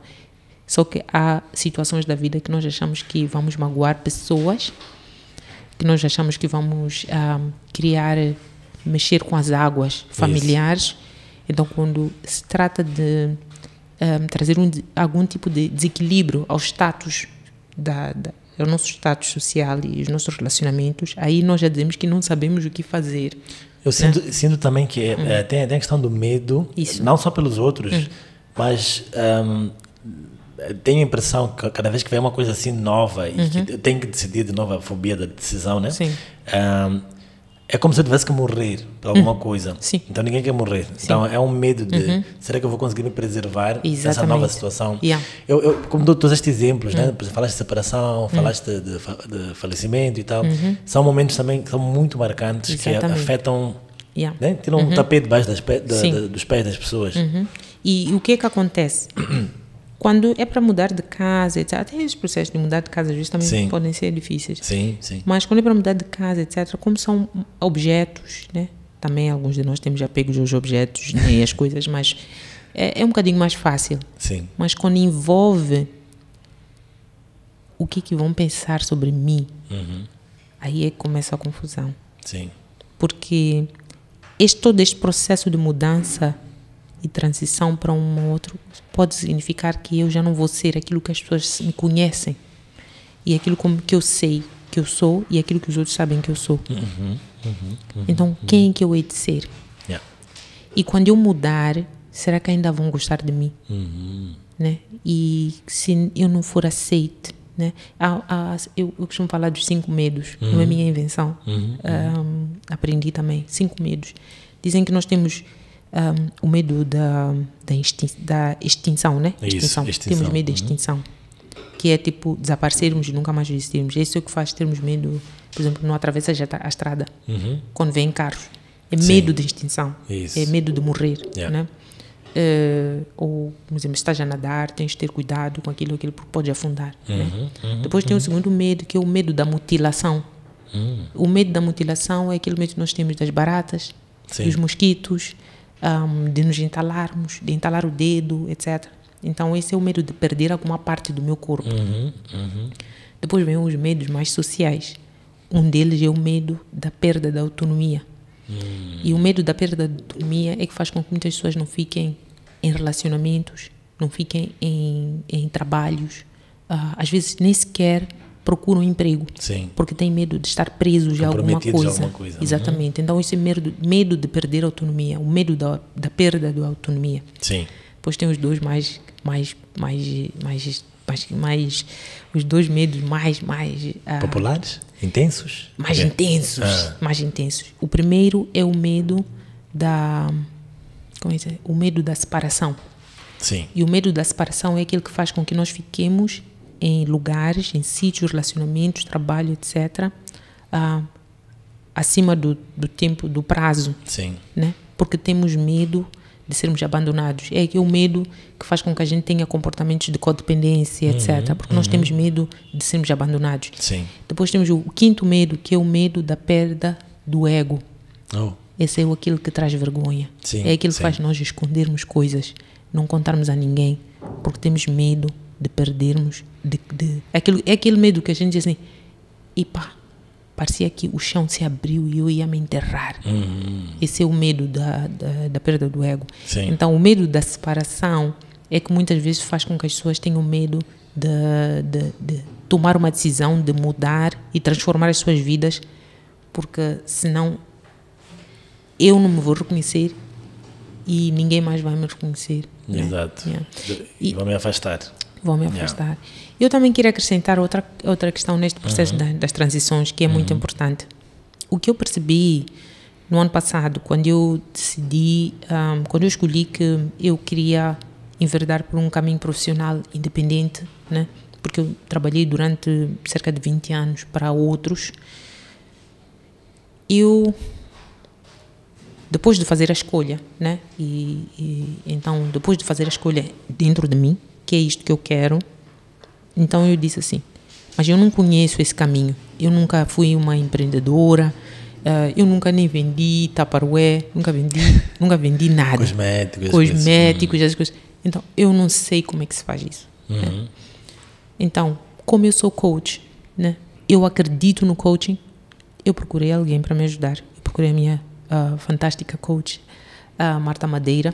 Só que há situações da vida que nós achamos que vamos magoar pessoas, que nós achamos que vamos mexer com as águas familiares. Isso. Então, quando se trata de trazer algum tipo de desequilíbrio ao status ao nosso status social e os nossos relacionamentos, aí nós já dizemos que não sabemos o que fazer. Eu sinto também que tem a questão do medo, Isso. não só pelos outros, mas tenho a impressão que cada vez que vem uma coisa assim nova e que eu tenho que decidir de novo, a fobia da decisão, né? Sim. É como se eu tivesse que morrer por alguma coisa. Sim. Então ninguém quer morrer. Sim. Então é um medo de será que eu vou conseguir me preservar dessa nova situação? Yeah. Como dou todos estes exemplos, né? Falaste de separação, falaste de falecimento e tal. São momentos também que são muito marcantes. Exatamente. Que afetam, né? Tiram um tapete debaixo dos pés das pessoas. E o que é que acontece? Quando é para mudar de casa, etc. Até os processos de mudar de casa, às vezes também podem ser difíceis. Sim, sim. Mas quando é para mudar de casa, etc., como são objetos, né? Também alguns de nós temos apegos aos objetos, nem as coisas, mas é um bocadinho mais fácil. Sim. Mas quando envolve o que vão pensar sobre mim, aí é que começa a confusão. Sim. Porque todo este processo de mudança e transição para um outro pode significar que eu já não vou ser aquilo que as pessoas me conhecem e aquilo que eu sei que eu sou e aquilo que os outros sabem que eu sou. Então, quem é que eu hei de ser? Yeah. E quando eu mudar, será que ainda vão gostar de mim? Né? E se eu não for aceite, né? Eu costumo falar dos 5 medos, não é minha invenção. Aprendi também, 5 medos. Dizem que nós temos o medo da extinção, né? Extinção. Temos medo da extinção, que é tipo desaparecermos e nunca mais existirmos. Isso é o que faz termos medo, por exemplo, não atravessar a estrada, quando vêm carros. É medo de extinção, é medo de morrer, né? Ou, por exemplo, se estás a nadar, tens de ter cuidado com aquilo porque pode afundar. Né? Depois tem o segundo medo, que é o medo da mutilação. O medo da mutilação é aquele medo que nós temos das baratas, dos mosquitos, de nos entalarmos, de entalar o dedo, etc. Então esse é o medo de perder alguma parte do meu corpo. Depois vem os medos mais sociais. Um deles é o medo da perda da autonomia. E o medo da perda da autonomia é que faz com que muitas pessoas não fiquem em relacionamentos, não fiquem em trabalhos, às vezes nem sequer procuram emprego. Sim. Porque têm medo de estar presos a alguma coisa. Exatamente. Então isso é medo de perder a autonomia, o medo da perda da autonomia. Sim. Depois tem os dois os dois medos mais populares, intensos, mais intensos. O primeiro é o medo o medo da separação. Sim. E o medo da separação é aquele que faz com que nós fiquemos em lugares, em sítios, relacionamentos, trabalho, etc., acima do tempo, do prazo. Sim. Né? Porque temos medo de sermos abandonados. É o medo que faz com que a gente tenha comportamentos de codependência, etc., porque nós temos medo de sermos abandonados. Sim. Depois temos o quinto medo, que é o medo da perda do ego. Esse é aquilo que traz vergonha. Sim, é aquilo que faz nós escondermos coisas, não contarmos a ninguém, porque temos medo de perdermos. É aquele medo que a gente diz assim, parecia que o chão se abriu e eu ia me enterrar. Esse é o medo da perda do ego. Sim. Então, o medo da separação é que muitas vezes faz com que as pessoas tenham medo de tomar uma decisão, de mudar e transformar as suas vidas, porque senão eu não me vou reconhecer e ninguém mais vai me reconhecer. Exato. Né? E vão me afastar. Eu também queria acrescentar outra questão neste processo das transições, que é muito importante. O que eu percebi no ano passado, quando eu decidi, quando eu escolhi que eu queria enverdar por um caminho profissional independente, né? Porque eu trabalhei durante cerca de 20 anos para outros, depois de fazer a escolha, né? Então, depois de fazer a escolha dentro de mim, que é isto que eu quero, então eu disse assim, mas eu não conheço esse caminho, eu nunca fui uma empreendedora, eu nunca nem vendi Tupperware, nunca vendi nada. Cosméticos, essas coisas. Então, eu não sei como é que se faz isso. Né? Então, como eu sou coach, né? Eu acredito no coaching, eu procurei alguém para me ajudar. Eu procurei a minha fantástica coach, a Marta Madeira,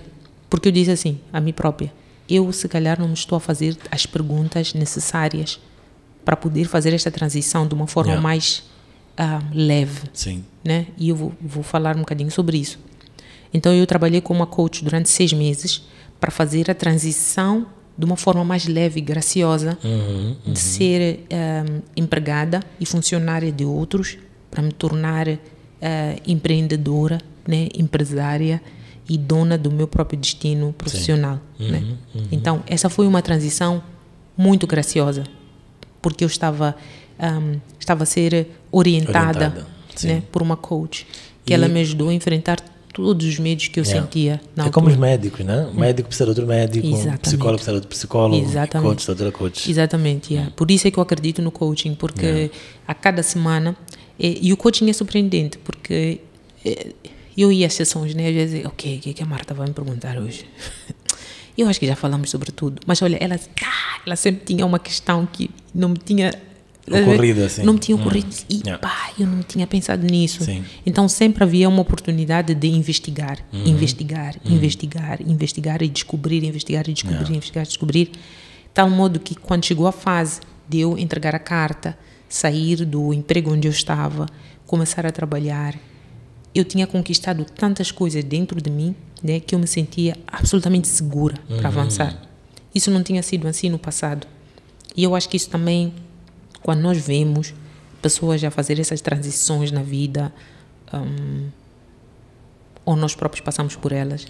porque eu disse assim, a mim própria, eu se calhar não estou a fazer as perguntas necessárias para poder fazer esta transição de uma forma mais leve. Sim. Né? E eu vou falar um bocadinho sobre isso. Então, eu trabalhei como uma coach durante 6 meses para fazer a transição de uma forma mais leve e graciosa de ser empregada e funcionária de outros para me tornar empreendedora, né? Empresária e dona do meu próprio destino profissional. Né? Então, essa foi uma transição muito graciosa, porque eu estava a ser orientada. Né, por uma coach, que ela me ajudou a enfrentar todos os medos que eu sentia na altura. Como os médicos, né? O médico precisa de outro médico, Exatamente. O psicólogo precisa de outro psicólogo, Exatamente. coach de outra coach. Exatamente, Por isso é que eu acredito no coaching, porque a cada semana, e o coaching é surpreendente, porque eu ia às sessões, né, às vezes, o que a Marta vai me perguntar hoje? Eu acho que já falamos sobre tudo, mas olha, ela sempre tinha uma questão que não me tinha... Ocorrido assim. Não me tinha ocorrido. E eu não tinha pensado nisso. Sim. Então sempre havia uma oportunidade de investigar. Investigar e descobrir, descobrir. Tal modo que quando chegou a fase de eu entregar a carta, sair do emprego onde eu estava, começar a trabalhar, eu tinha conquistado tantas coisas dentro de mim, né, que eu me sentia absolutamente segura para avançar. Isso não tinha sido assim no passado. E eu acho que isso também... Quando nós vemos pessoas a fazer essas transições na vida, ou nós próprios passamos por elas,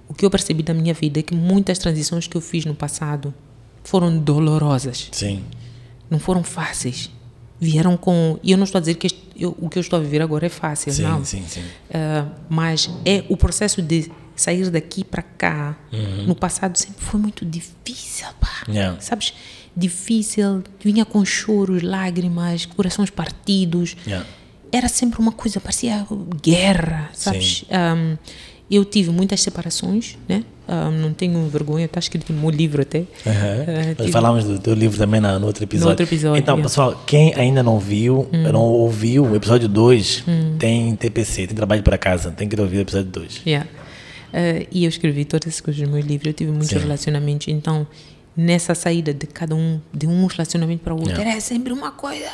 o que eu percebi da minha vida é que muitas transições que eu fiz no passado foram dolorosas. Sim. Não foram fáceis. Vieram com... E eu não estou a dizer que o que eu estou a viver agora é fácil, sim, não. Sim. Mas é o processo de sair daqui para cá. No passado sempre foi muito difícil, pá. Sabes? Difícil, vinha com choros, lágrimas, corações partidos. Era sempre uma coisa, parecia guerra, sabes? Eu tive muitas separações, né? Não tenho vergonha, está escrito no meu livro até. Falámos do teu livro também no outro episódio. No outro episódio. Então, pessoal, quem ainda não viu, não ouviu, o episódio 2 tem TPC, tem trabalho para casa, tem que ouvir o episódio 2. E eu escrevi todas essas coisas no meu livro, eu tive muitos relacionamentos, então... Nessa saída de cada um, de um relacionamento para o outro, era sempre uma coisa,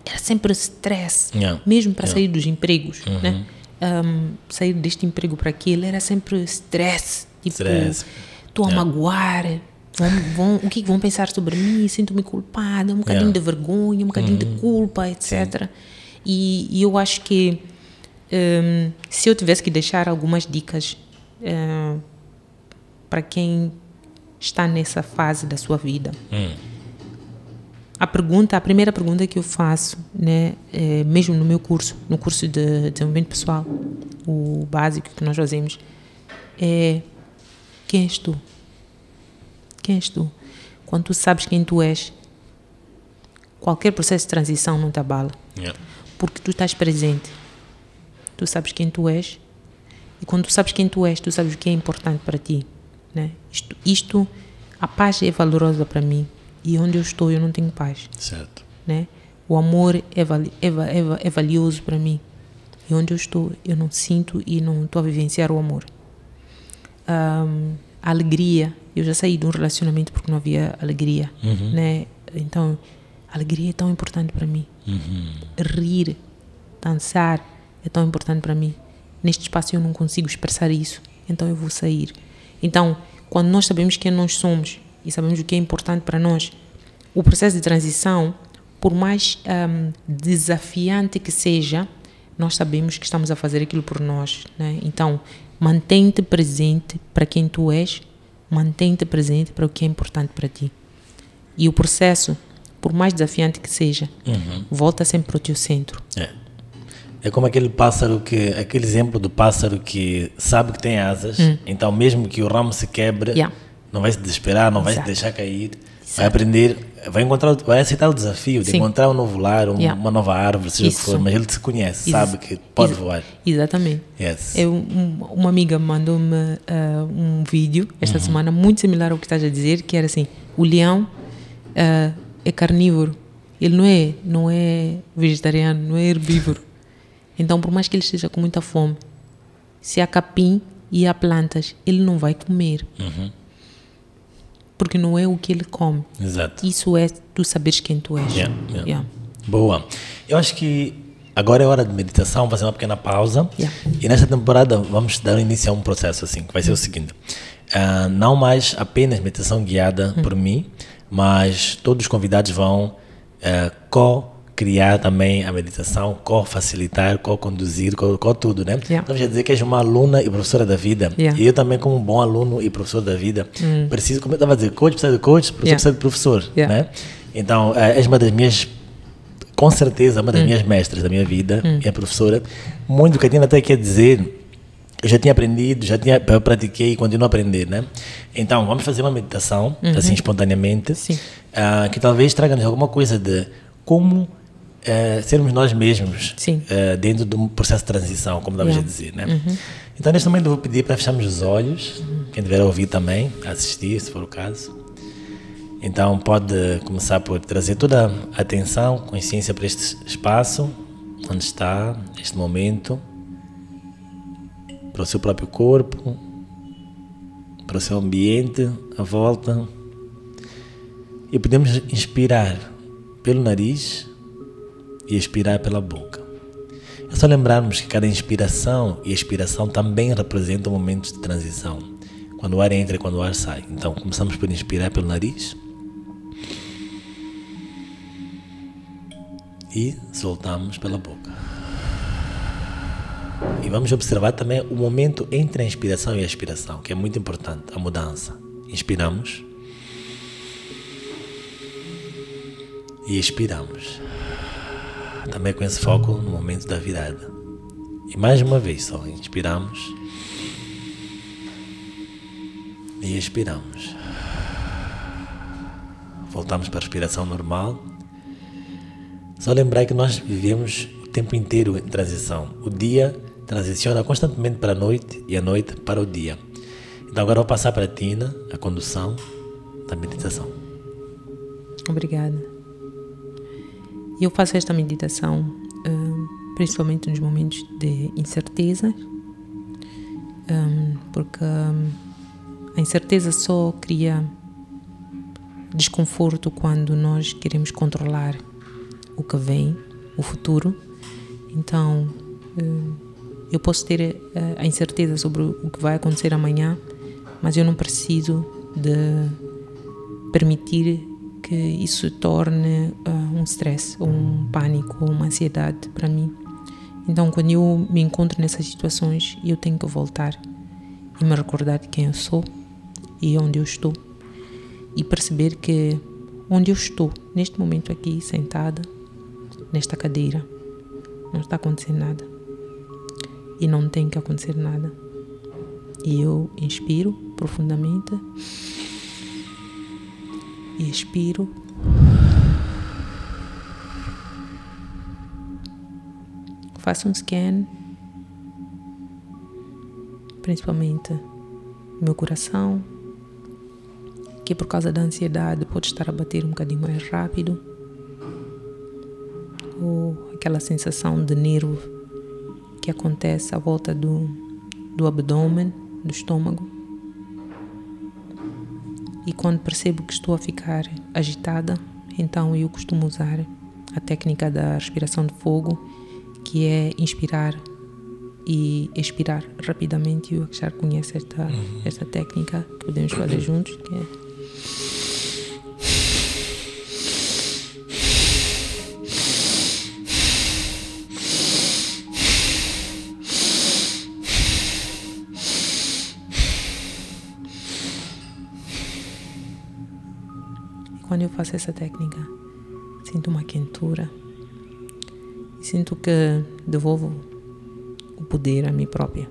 era sempre stress, mesmo para sair dos empregos, né? Sair deste emprego para aquele, era sempre stress, tipo, estou a magoar, o que vão pensar sobre mim, sinto-me culpada, um bocadinho de vergonha, um bocadinho de culpa, etc. E eu acho que se eu tivesse que deixar algumas dicas para quem está nessa fase da sua vida. A primeira pergunta que eu faço, né, mesmo no meu curso, no curso de desenvolvimento pessoal, o básico que nós fazemos, é: quem és tu? Quem és tu? Quando tu sabes quem tu és, qualquer processo de transição não te abala. Porque tu estás presente. Tu sabes quem tu és. E quando tu sabes quem tu és, tu sabes o que é importante para ti. Né? A paz é valorosa para mim, e onde eu estou eu não tenho paz. Certo. Né? O amor é valioso para mim, e onde eu estou eu não sinto e não estou a vivenciar o amor. A alegria, eu já saí de um relacionamento porque não havia alegria, né? Então a alegria é tão importante para mim. Rir, dançar é tão importante para mim. Neste espaço eu não consigo expressar isso, então eu vou sair. Então, quando nós sabemos quem nós somos e sabemos o que é importante para nós, o processo de transição, por mais desafiante que seja, nós sabemos que estamos a fazer aquilo por nós. Né? Então, mantém-te presente para quem tu és, mantém-te presente para o que é importante para ti. E o processo, por mais desafiante que seja, volta sempre para o teu centro. É como aquele exemplo do pássaro que sabe que tem asas, então mesmo que o ramo se quebre, não vai se desesperar, não vai se deixar cair, Vai aprender, vai aceitar o desafio de Sim. encontrar um novo lar, uma nova árvore, seja o que Isso. for, mas ele te conhece, sabe que pode voar. Exatamente. Yes. Uma amiga mandou-me um vídeo esta semana muito similar ao que estás a dizer, que era assim, o leão é carnívoro, ele não é vegetariano, não é herbívoro. Então, por mais que ele esteja com muita fome, se há capim e há plantas, ele não vai comer. Porque não é o que ele come. Exato. Isso é tu saberes quem tu és. Yeah. Boa. Eu acho que agora é hora de meditação, vamos fazer uma pequena pausa. E nesta temporada vamos dar início a um processo assim, que vai ser o seguinte. Não mais apenas meditação guiada por mim, mas todos os convidados vão co-criar também a meditação, co-facilitar, co-conduzir, co-tudo, né? Então, já dizer que és uma aluna e professora da vida. E eu também, como um bom aluno e professor da vida, preciso, como eu estava a dizer, coach precisa de coach, professor precisa de professor, né? Então, és uma das minhas, com certeza, uma das minhas mestras da minha vida, minha professora. Muito do que eu tinha até quer dizer, eu já tinha aprendido, eu pratiquei e continuo a aprender, né? Então, vamos fazer uma meditação, assim, espontaneamente, que talvez traga-nos alguma coisa de como sermos nós mesmos dentro de um processo de transição, como estavas a dizer, né? Então, neste momento, eu vou pedir para fecharmos os olhos, quem tiver a ouvir também, a assistir, se for o caso. Então, pode começar por trazer toda a atenção, consciência para este espaço, onde está, este momento, para o seu próprio corpo, para o seu ambiente, à volta. E podemos inspirar pelo nariz e expirar pela boca. É só lembrarmos que cada inspiração e expiração também representam momentos de transição, quando o ar entra e quando o ar sai. Então, começamos por inspirar pelo nariz e soltamos pela boca. E vamos observar também o momento entre a inspiração e a expiração, que é muito importante, a mudança. Inspiramos e expiramos. Também com esse foco no momento da virada. E mais uma vez só, inspiramos e expiramos. Voltamos para a respiração normal. Só lembrar que nós vivemos o tempo inteiro em transição. O dia transiciona constantemente para a noite e a noite para o dia. Então agora vou passar para a Tina, a condução da meditação. Obrigada. Eu faço esta meditação principalmente nos momentos de incerteza, porque a incerteza só cria desconforto quando nós queremos controlar o que vem, o futuro. Então, eu posso ter a incerteza sobre o que vai acontecer amanhã, mas eu não preciso de permitir que isso torne um stress, um pânico, uma ansiedade para mim. Então, quando eu me encontro nessas situações, eu tenho que voltar e me recordar de quem eu sou e onde eu estou. E perceber que onde eu estou, neste momento aqui, sentada, nesta cadeira, não está acontecendo nada. E não tem que acontecer nada. E eu inspiro profundamente e expiro. Faço um scan, principalmente no meu coração, que por causa da ansiedade pode estar a bater um bocadinho mais rápido, ou aquela sensação de nervo que acontece à volta do abdômen, do estômago. E quando percebo que estou a ficar agitada, então eu costumo usar a técnica da respiração de fogo, que é inspirar e expirar rapidamente. Eu já conheço esta técnica que podemos fazer juntos, que é quando eu faço essa técnica, sinto uma quentura e sinto que devolvo o poder a mim própria.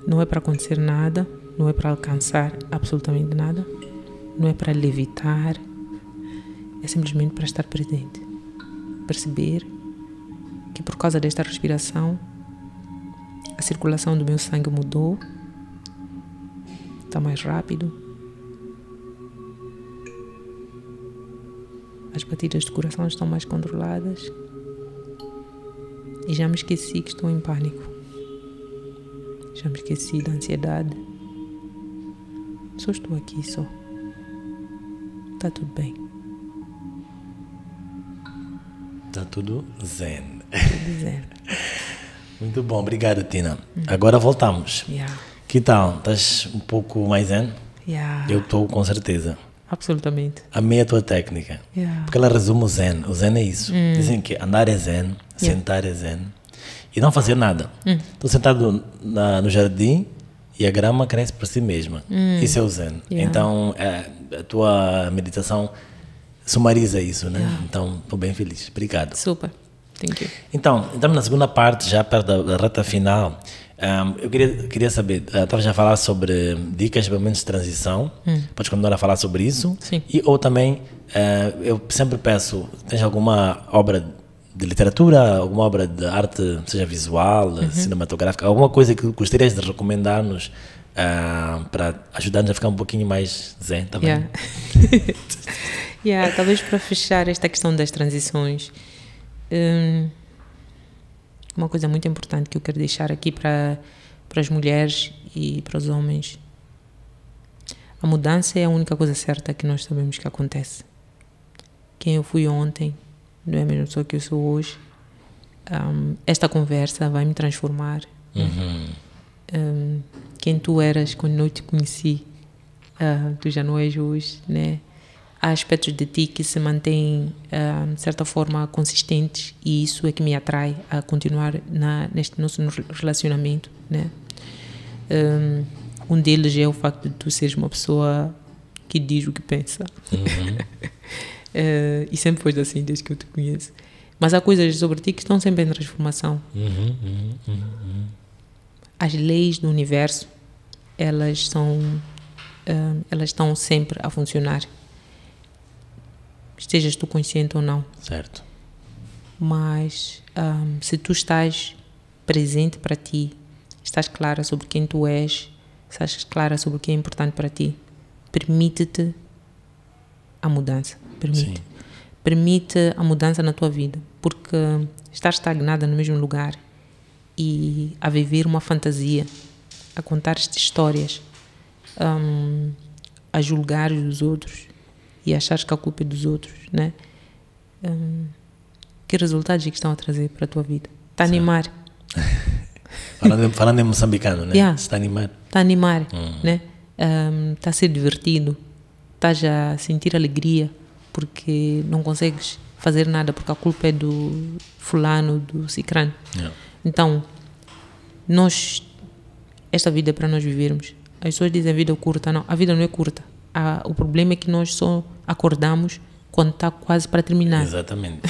Não é para acontecer nada, não é para alcançar absolutamente nada, não é para levitar, é simplesmente para estar presente. Perceber que por causa desta respiração, a circulação do meu sangue mudou, está mais rápido, as batidas do coração estão mais controladas e já me esqueci que estou em pânico, já me esqueci da ansiedade, só estou aqui só, está tudo bem. Está tudo zen. Tudo zen. Muito bom, obrigado, Tina. Agora voltamos. Yeah. Que tal? Estás um pouco mais zen? Yeah. Eu estou, com certeza. Absolutamente. Amei a tua técnica. Yeah. Porque ela resume o zen. O zen é isso. Dizem que andar é zen, sentar é zen e não fazer nada. Estou sentado no jardim e a grama cresce por si mesma. Isso é o zen. Yeah. Então, a tua meditação sumariza isso, né? Então, estou bem feliz. Obrigado. Super. Thank you. Então, estamos na segunda parte, já perto da reta final. Eu queria saber, estava já a falar sobre dicas de momentos de transição. Podes continuar a falar sobre isso? Sim. Ou também, eu sempre peço, tens alguma obra de literatura, alguma obra de arte, seja visual, cinematográfica, alguma coisa que gostarias de recomendar-nos para ajudar-nos a ficar um pouquinho mais zen, tá bem? Talvez para fechar esta questão das transições, uma coisa muito importante que eu quero deixar aqui para as mulheres e para os homens: a mudança é a única coisa certa que nós sabemos que acontece. Quem eu fui ontem não é a mesma pessoa que eu sou hoje. Esta conversa vai me transformar. Quem tu eras quando eu te conheci, tu já não és hoje, né? Há aspectos de ti que se mantêm, de certa forma, consistentes, e isso é que me atrai a continuar neste nosso relacionamento, né? Um deles é o facto de tu seres uma pessoa que diz o que pensa. E sempre foi assim, desde que eu te conheço. Mas há coisas sobre ti que estão sempre em transformação. As leis do universo, elas estão sempre a funcionar, estejas tu consciente ou não. Certo. Mas se tu estás presente para ti, estás clara sobre quem tu és, estás clara sobre o que é importante para ti, permite-te a mudança. Permite a mudança na tua vida, porque estar estagnada no mesmo lugar e a viver uma fantasia, a contar-te histórias, a julgar os outros e achar que a culpa é dos outros, né? Que resultados é que estão a trazer para a tua vida? Está a animar. Falando em moçambicano, né? Está a animar. Está a animar, né? Está a ser divertido. Estás a sentir alegria porque não consegues fazer nada porque a culpa é do fulano, do cicrano. Então, esta vida é para nós vivermos. As pessoas dizem a vida é curta. Não, a vida não é curta. O problema é que nós só acordamos quando está quase para terminar. Exatamente.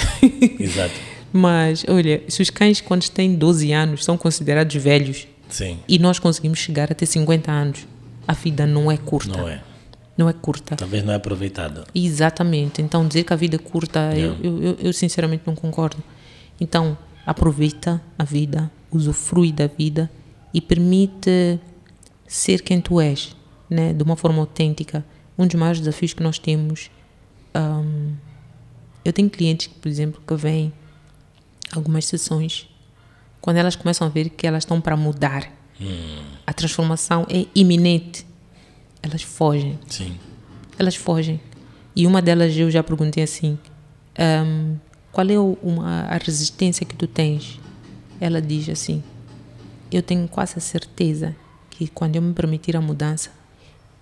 Exato. Mas, olha, se os cães, quando têm 12 anos, são considerados velhos, sim, e nós conseguimos chegar até 50 anos, a vida não é curta. Não é. Não é curta. Talvez não é aproveitada. Exatamente. Então, dizer que a vida é curta, eu sinceramente não concordo. Então, aproveita a vida, usufrui da vida e permite ser quem tu és, né? De uma forma autêntica. Um dos maiores desafios que nós temos, eu tenho clientes, por exemplo, que vêm algumas sessões, quando elas começam a ver que elas estão para mudar, a transformação é iminente, elas fogem. Sim. Elas fogem. E uma delas eu já perguntei assim, qual é a resistência que tu tens? Ela diz assim: eu tenho quase a certeza que quando eu me permitir a mudança,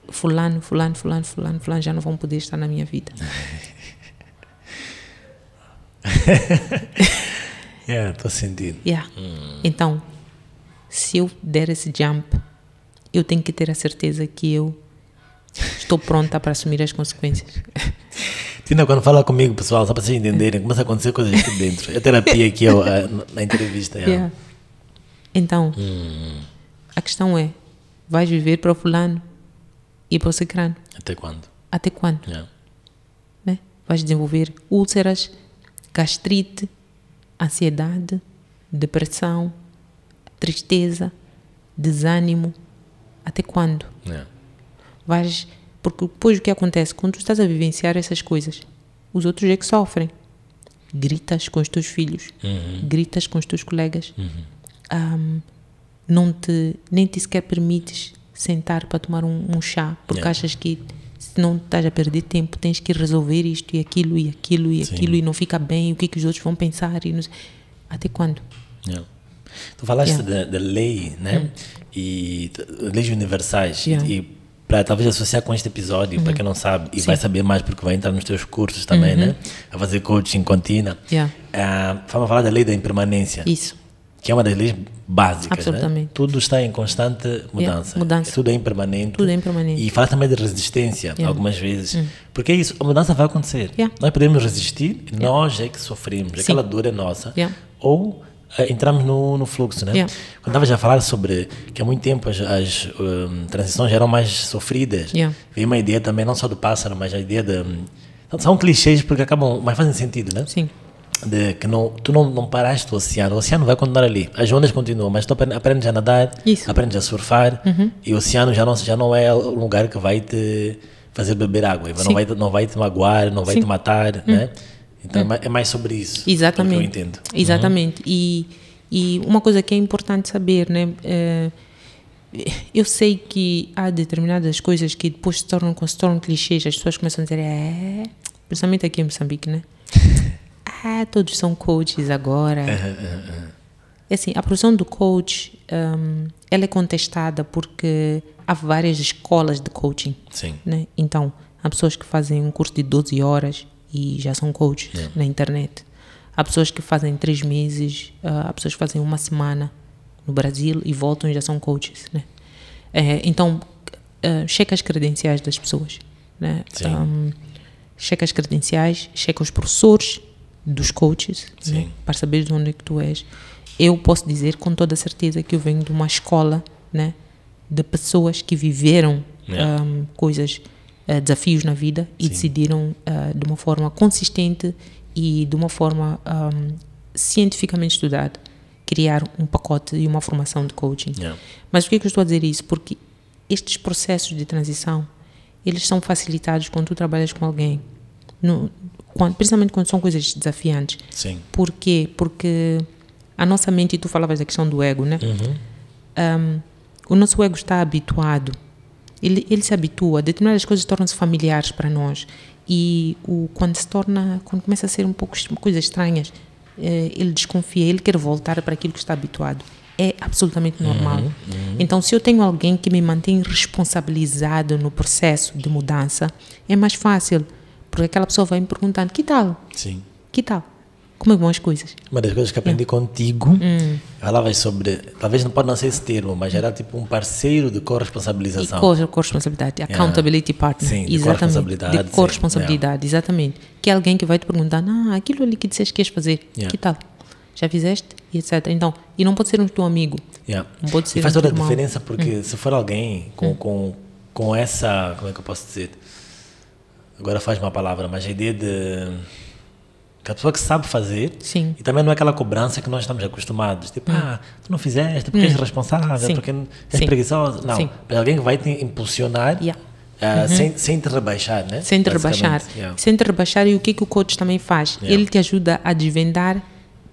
fulano já não vão poder estar na minha vida. Estou sentindo. Então, se eu der esse jump, eu tenho que ter a certeza que eu estou pronta para assumir as consequências. Tina, quando fala comigo, pessoal, só para vocês entenderem, começa a acontecer coisas aqui dentro. É terapia aqui na entrevista. Então, a questão é: vais viver para o fulano e para o cicrano? Até quando? Até quando? Yeah. Né? Vais desenvolver úlceras, gastrite, ansiedade, depressão, tristeza, desânimo. Até quando? Yeah. Porque depois o que acontece? Quando tu estás a vivenciar essas coisas, os outros é que sofrem. Gritas com os teus filhos, gritas com os teus colegas, nem te sequer permites sentar para tomar um chá, porque achas que se não estás a perder tempo, tens que resolver isto e aquilo e aquilo e aquilo e não fica bem, o que é que os outros vão pensar e não sei. Até quando? Yeah. Tu falaste da lei, né? E leis universais e para talvez associar com este episódio, para quem não sabe, e vai saber mais porque vai entrar nos teus cursos também, né? A fazer coaching contínua. Vamos falar da lei da impermanência. Isso. Que é uma das leis básicas. Absolutamente. Né? Tudo está em constante mudança. Tudo é impermanente. Tudo é impermanente. E fala também de resistência, algumas vezes. Porque é isso, a mudança vai acontecer. Nós podemos resistir, nós é que sofremos, aquela dor é nossa. Ou entramos no fluxo, né? Quando estava já a falar sobre que há muito tempo as transições eram mais sofridas, veio uma ideia também, não só do pássaro, mas a ideia de... São clichês porque acabam, mas fazem sentido, né? Sim. De que tu não paraste o oceano vai continuar ali, as ondas continuam, mas tu aprendes a nadar, aprendes a surfar, e o oceano já não é um lugar que vai te fazer beber água, não vai te magoar, não vai te matar, né? Então é mais sobre isso. Exatamente. Que eu entendo. Exatamente. E uma coisa que é importante saber, né? Eu sei que há determinadas coisas que depois se tornam clichês, as pessoas começam a dizer, principalmente aqui em Moçambique, né? Todos são coaches agora. É assim, a profissão do coach, ela é contestada porque há várias escolas de coaching. Sim. Né? Então, há pessoas que fazem um curso de 12 horas e já são coaches na internet. Há pessoas que fazem 3 meses, há pessoas que fazem uma semana no Brasil e voltam e já são coaches. Né? Então, checa as credenciais das pessoas. Né? Checa as credenciais, checa os professores dos coaches, né? Para saber de onde é que tu és. Eu posso dizer com toda certeza que eu venho de uma escola, né, de pessoas que viveram coisas, desafios na vida e decidiram de uma forma consistente e de uma forma cientificamente estudada criar um pacote e uma formação de coaching. Mas por que eu estou a dizer isso? Porque estes processos de transição, eles são facilitados quando tu trabalhas com alguém, principalmente quando são coisas desafiantes. Sim. Por quê? Porque a nossa mente, e tu falavas da questão do ego, né? O nosso ego está habituado, ele se habitua, determinadas coisas tornam-se familiares para nós e quando começa a ser um pouco coisas estranhas, ele desconfia, ele quer voltar para aquilo que está habituado. É absolutamente normal. Então, se eu tenho alguém que me mantém responsabilizado no processo de mudança, é mais fácil. Porque aquela pessoa vai me perguntando, que tal? Sim. Que tal? Como é que vão as coisas? Uma das coisas que aprendi contigo, falavas sobre, talvez não pode não ser esse termo, mas era tipo um parceiro de corresponsabilização. E corresponsabilidade, accountability partner. Sim, de corresponsabilidade. De corresponsabilidade, exatamente. Que é alguém que vai te perguntar, aquilo ali que disseste que ias fazer, que tal? Já fizeste? E etc. Então, e não pode ser um teu amigo. Não pode ser e faz toda a diferença porque se for alguém com essa, como é que eu posso dizer? Agora faz uma palavra, mas a ideia de que a pessoa que sabe fazer e também não é aquela cobrança que nós estamos acostumados, tipo, tu não fizeste porque és responsável, porque és preguiçoso. Não, é alguém que vai te impulsionar sem te rebaixar, né? Sem te rebaixar. Sem te rebaixar. E o que o coach também faz? Ele te ajuda a desvendar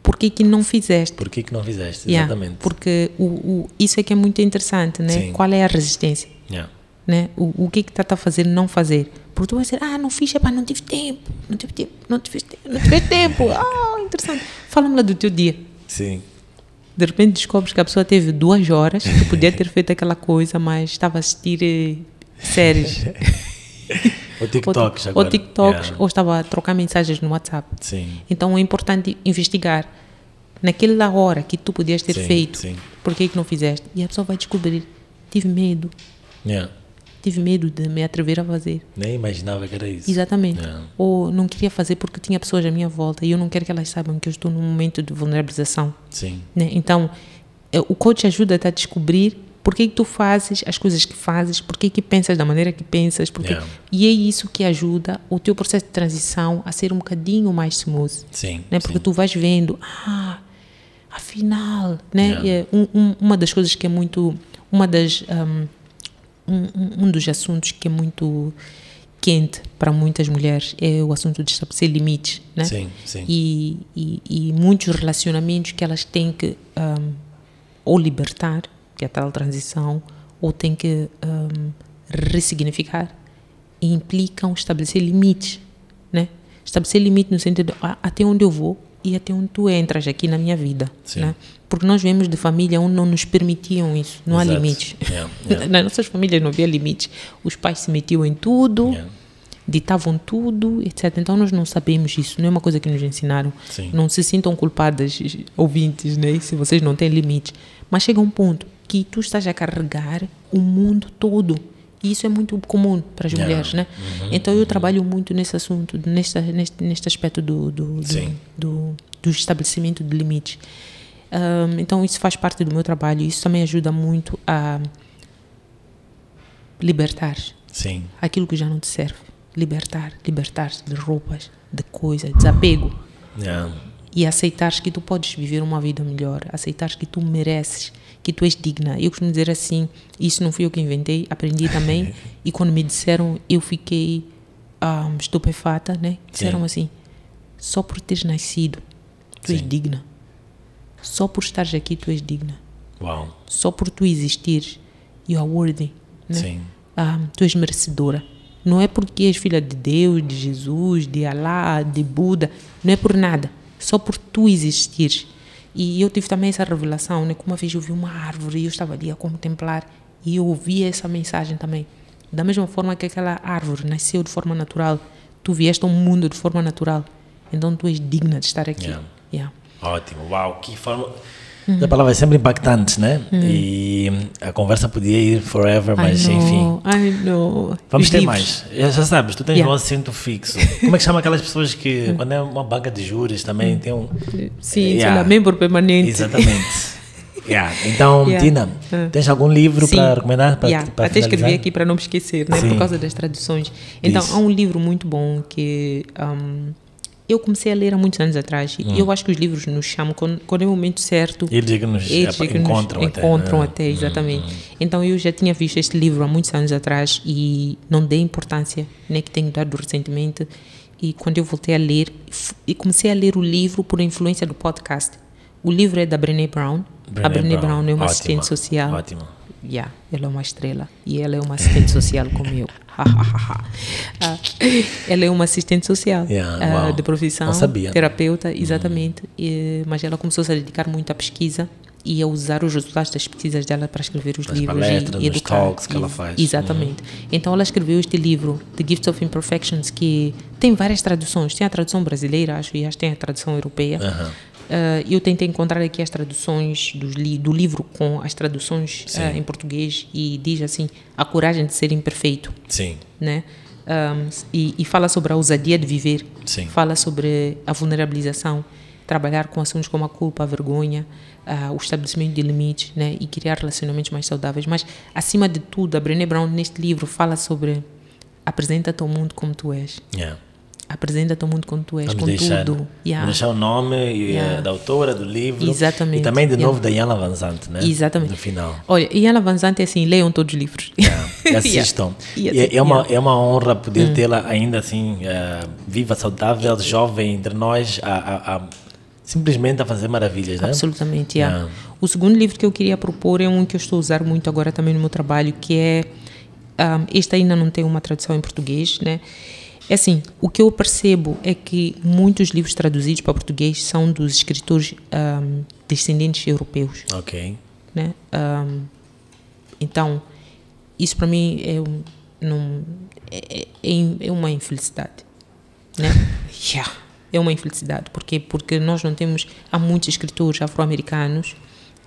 porque que não fizeste. Porque que não fizeste, exatamente. Porque isso é que é muito interessante, né? Qual é a resistência? Né? O que está a fazer não fazer? Porque tu vai dizer, não fiz, não tive tempo, não tive tempo. Interessante. Fala-me lá do teu dia. Sim. De repente descobres que a pessoa teve 2 horas, que podia ter feito aquela coisa, mas estava a assistir séries. Ou TikToks agora. Ou TikToks, ou estava a trocar mensagens no WhatsApp. Sim. Então é importante investigar. Naquela hora que tu podias ter feito, por que não fizeste? E a pessoa vai descobrir, tive medo. Tive medo de me atrever a fazer. Nem imaginava que era isso. Exatamente. Ou não queria fazer porque tinha pessoas à minha volta e eu não quero que elas saibam que eu estou num momento de vulnerabilização. Sim. Né? Então, o coach ajuda-te a descobrir Por que tu fazes as coisas que fazes? Por que pensas da maneira que pensas? E é isso que ajuda o teu processo de transição a ser um bocadinho mais smooth. Sim, né? Porque tu vais vendo, afinal, né? Uma das coisas que é muito... Um dos assuntos que é muito quente para muitas mulheres é o assunto de estabelecer limites, né? Sim, sim. E muitos relacionamentos que elas têm que ou libertar, que é a tal transição, ou têm que ressignificar, e implicam estabelecer limites, né? Estabelecer limite no sentido de até onde eu vou e até onde tu entras aqui na minha vida, né? Porque nós viemos de família onde não nos permitiam isso, não há limites. Nas nossas famílias não havia limites. Os pais se metiam em tudo, ditavam tudo, etc. Então nós não sabemos isso, não é uma coisa que nos ensinaram. Sim. Não se sintam culpadas, ouvintes, né? Se vocês não têm limites. Mas chega um ponto que tu estás a carregar o mundo todo. E isso é muito comum para as mulheres, né? Então eu trabalho muito nesse assunto, neste aspecto do estabelecimento de limites. Então isso faz parte do meu trabalho e isso também ajuda muito a libertar aquilo que já não te serve. Libertar-te de roupas, de coisas, desapego. E aceitares que tu podes viver uma vida melhor, aceitares que tu mereces, que tu és digna. Eu costumo dizer assim, isso não fui eu que inventei, aprendi também, e quando me disseram, eu fiquei estupefata, né? Disseram assim, só por teres nascido, tu és digna. Só por estares aqui, tu és digna. Uau. Só por tu existires, you are worthy, né? Sim. Tu és merecedora. Não é porque és filha de Deus, de Jesus, de Alá, de Buda, não é por nada. Só por tu existires. E eu tive também essa revelação, né? Como uma vez eu vi uma árvore e eu estava ali a contemplar e eu ouvi essa mensagem também. Da mesma forma que aquela árvore nasceu de forma natural, tu vieste ao mundo de forma natural. Então tu és digna de estar aqui. Ótimo, uau, que forma... A palavra é sempre impactante, né? E a conversa podia ir forever, mas enfim. Vamos ter mais. Já sabes, tu tens um assento fixo. Como é que chama aquelas pessoas que, quando é uma banca de júris, também tem um... Sim, membro permanente. Exatamente. Então, Tina, tens algum livro para recomendar? Para até escrevi aqui para não me esquecer, né? Por causa das traduções. Então, há um livro muito bom que... eu comecei a ler há muitos anos atrás e eu acho que os livros nos chamam quando é o momento certo. Eles nos encontram até, exatamente. Então eu já tinha visto este livro há muitos anos atrás e não dei importância, né, que tenho dado recentemente. E quando eu voltei a ler, e comecei a ler o livro por influência do podcast. O livro é da Brené Brown. A Brené Brown é uma assistente social. Ótimo. Ela é uma estrela e ela é uma assistente social como eu. Ela é uma assistente social de profissão, terapeuta, exatamente. Mas ela começou -se a dedicar muito à pesquisa e a usar os resultados das pesquisas dela para escrever os livros e educar. Talks que ela faz. Exatamente. Então ela escreveu este livro, The Gift of Imperfections, que tem várias traduções. Tem a tradução brasileira, acho, e acho que tem a tradução europeia. Eu tentei encontrar aqui as traduções do livro com as traduções em português e diz assim, a coragem de ser imperfeito. Sim. Né? E fala sobre a ousadia de viver. Sim. Fala sobre a vulnerabilização, trabalhar com assuntos como a culpa, a vergonha, o estabelecimento de limites, né? E criar relacionamentos mais saudáveis. Mas, acima de tudo, a Brené Brown, neste livro, fala sobre apresenta-te ao mundo como tu és. Apresenta-te ao mundo como tu és, com tudo. Vamos deixar o nome da autora do livro. Exatamente. E também, de novo, da Iana Van Zandt, né? Exatamente. No final. Olha, Iana Van Zandt é assim, leiam todos os livros. Assistam. É uma honra poder tê-la ainda assim, viva, saudável, jovem, entre nós, simplesmente a fazer maravilhas, né? Absolutamente, O segundo livro que eu queria propor é um que eu estou a usar muito agora também no meu trabalho, que é... este ainda não tem uma tradução em português, né? É assim, o que eu percebo é que muitos livros traduzidos para português são dos escritores descendentes europeus. Ok. Né? Então, isso para mim é uma infelicidade. Né? É uma infelicidade. Porque nós não temos... Há muitos escritores afro-americanos,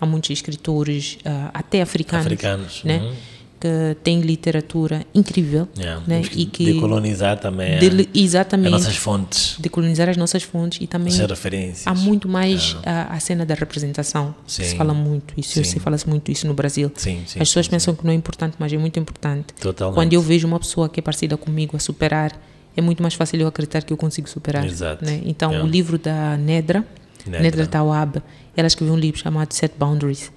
há muitos escritores até africanos. Né? que tem literatura incrível, né? Temos que E que decolonizar também exatamente, as nossas fontes, decolonizar as nossas fontes e também as referências. há muito mais a cena da representação. Se fala muito isso, se fala-se muito isso no Brasil. As pessoas pensam que não é importante, mas é muito importante. Totalmente. Quando eu vejo uma pessoa que é parecida comigo a superar, é muito mais fácil eu acreditar que eu consigo superar. Exato. Né? Então, o livro da Nedra Tawwab, ela escreveu um livro chamado Set Boundaries.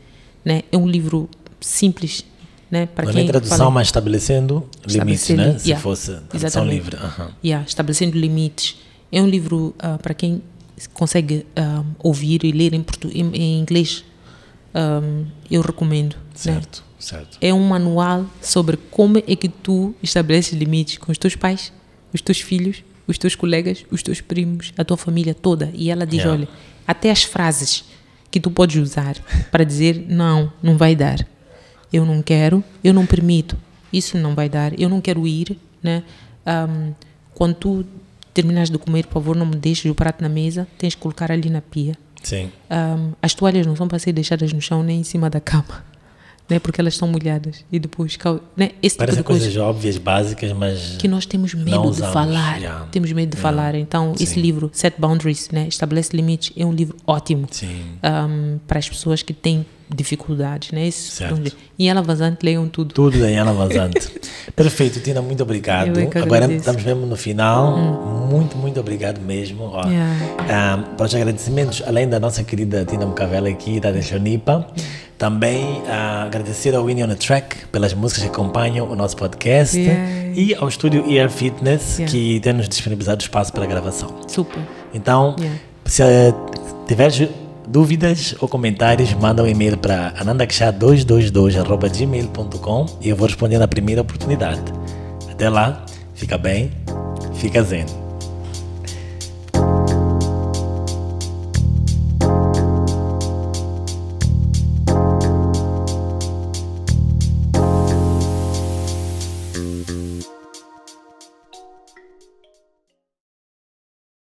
Né? É um livro simples, né? Para não quem é tradução, fala, mas estabelecendo limites, né? Se fosse tradução exatamente. livre. Estabelecendo limites. É um livro para quem consegue ouvir e ler em inglês. Eu recomendo. Certo, né? certo. É um manual sobre como é que tu estabeleces limites com os teus pais, os teus filhos, os teus colegas, os teus primos, a tua família toda. E ela diz, olha, até as frases que tu podes usar para dizer, não vai dar. Eu não quero, eu não permito, isso não vai dar, eu não quero ir, né? Quando tu terminares de comer, por favor, não me deixes o prato na mesa, tens que colocar ali na pia. Sim. As toalhas não são para ser deixadas no chão nem em cima da cama, né? Porque elas estão molhadas e depois, né? Esse Parecem tipo de coisas óbvias, básicas, mas que nós temos medo de falar. Temos medo de falar. Então, esse livro, Set Boundaries, né? Estabelece limites, é um livro ótimo para as pessoas que têm dificuldades, né? Em Ela Vazante, leiam tudo. Tudo em Ela Vazante. Perfeito, Tina, muito obrigado. Agora estamos mesmo no final. Muito obrigado mesmo. Para os agradecimentos, além da nossa querida Tina Mcavela aqui, da Deixonipa, também agradecer ao Winnie on the Track pelas músicas que acompanham o nosso podcast e ao estúdio Ear Fitness que tem nos disponibilizado espaço para a gravação. Super. Então, se tiveres dúvidas ou comentários, manda um e-mail para anandaksha222@gmail.com e eu vou responder na primeira oportunidade. Até lá, fica bem, fica zen.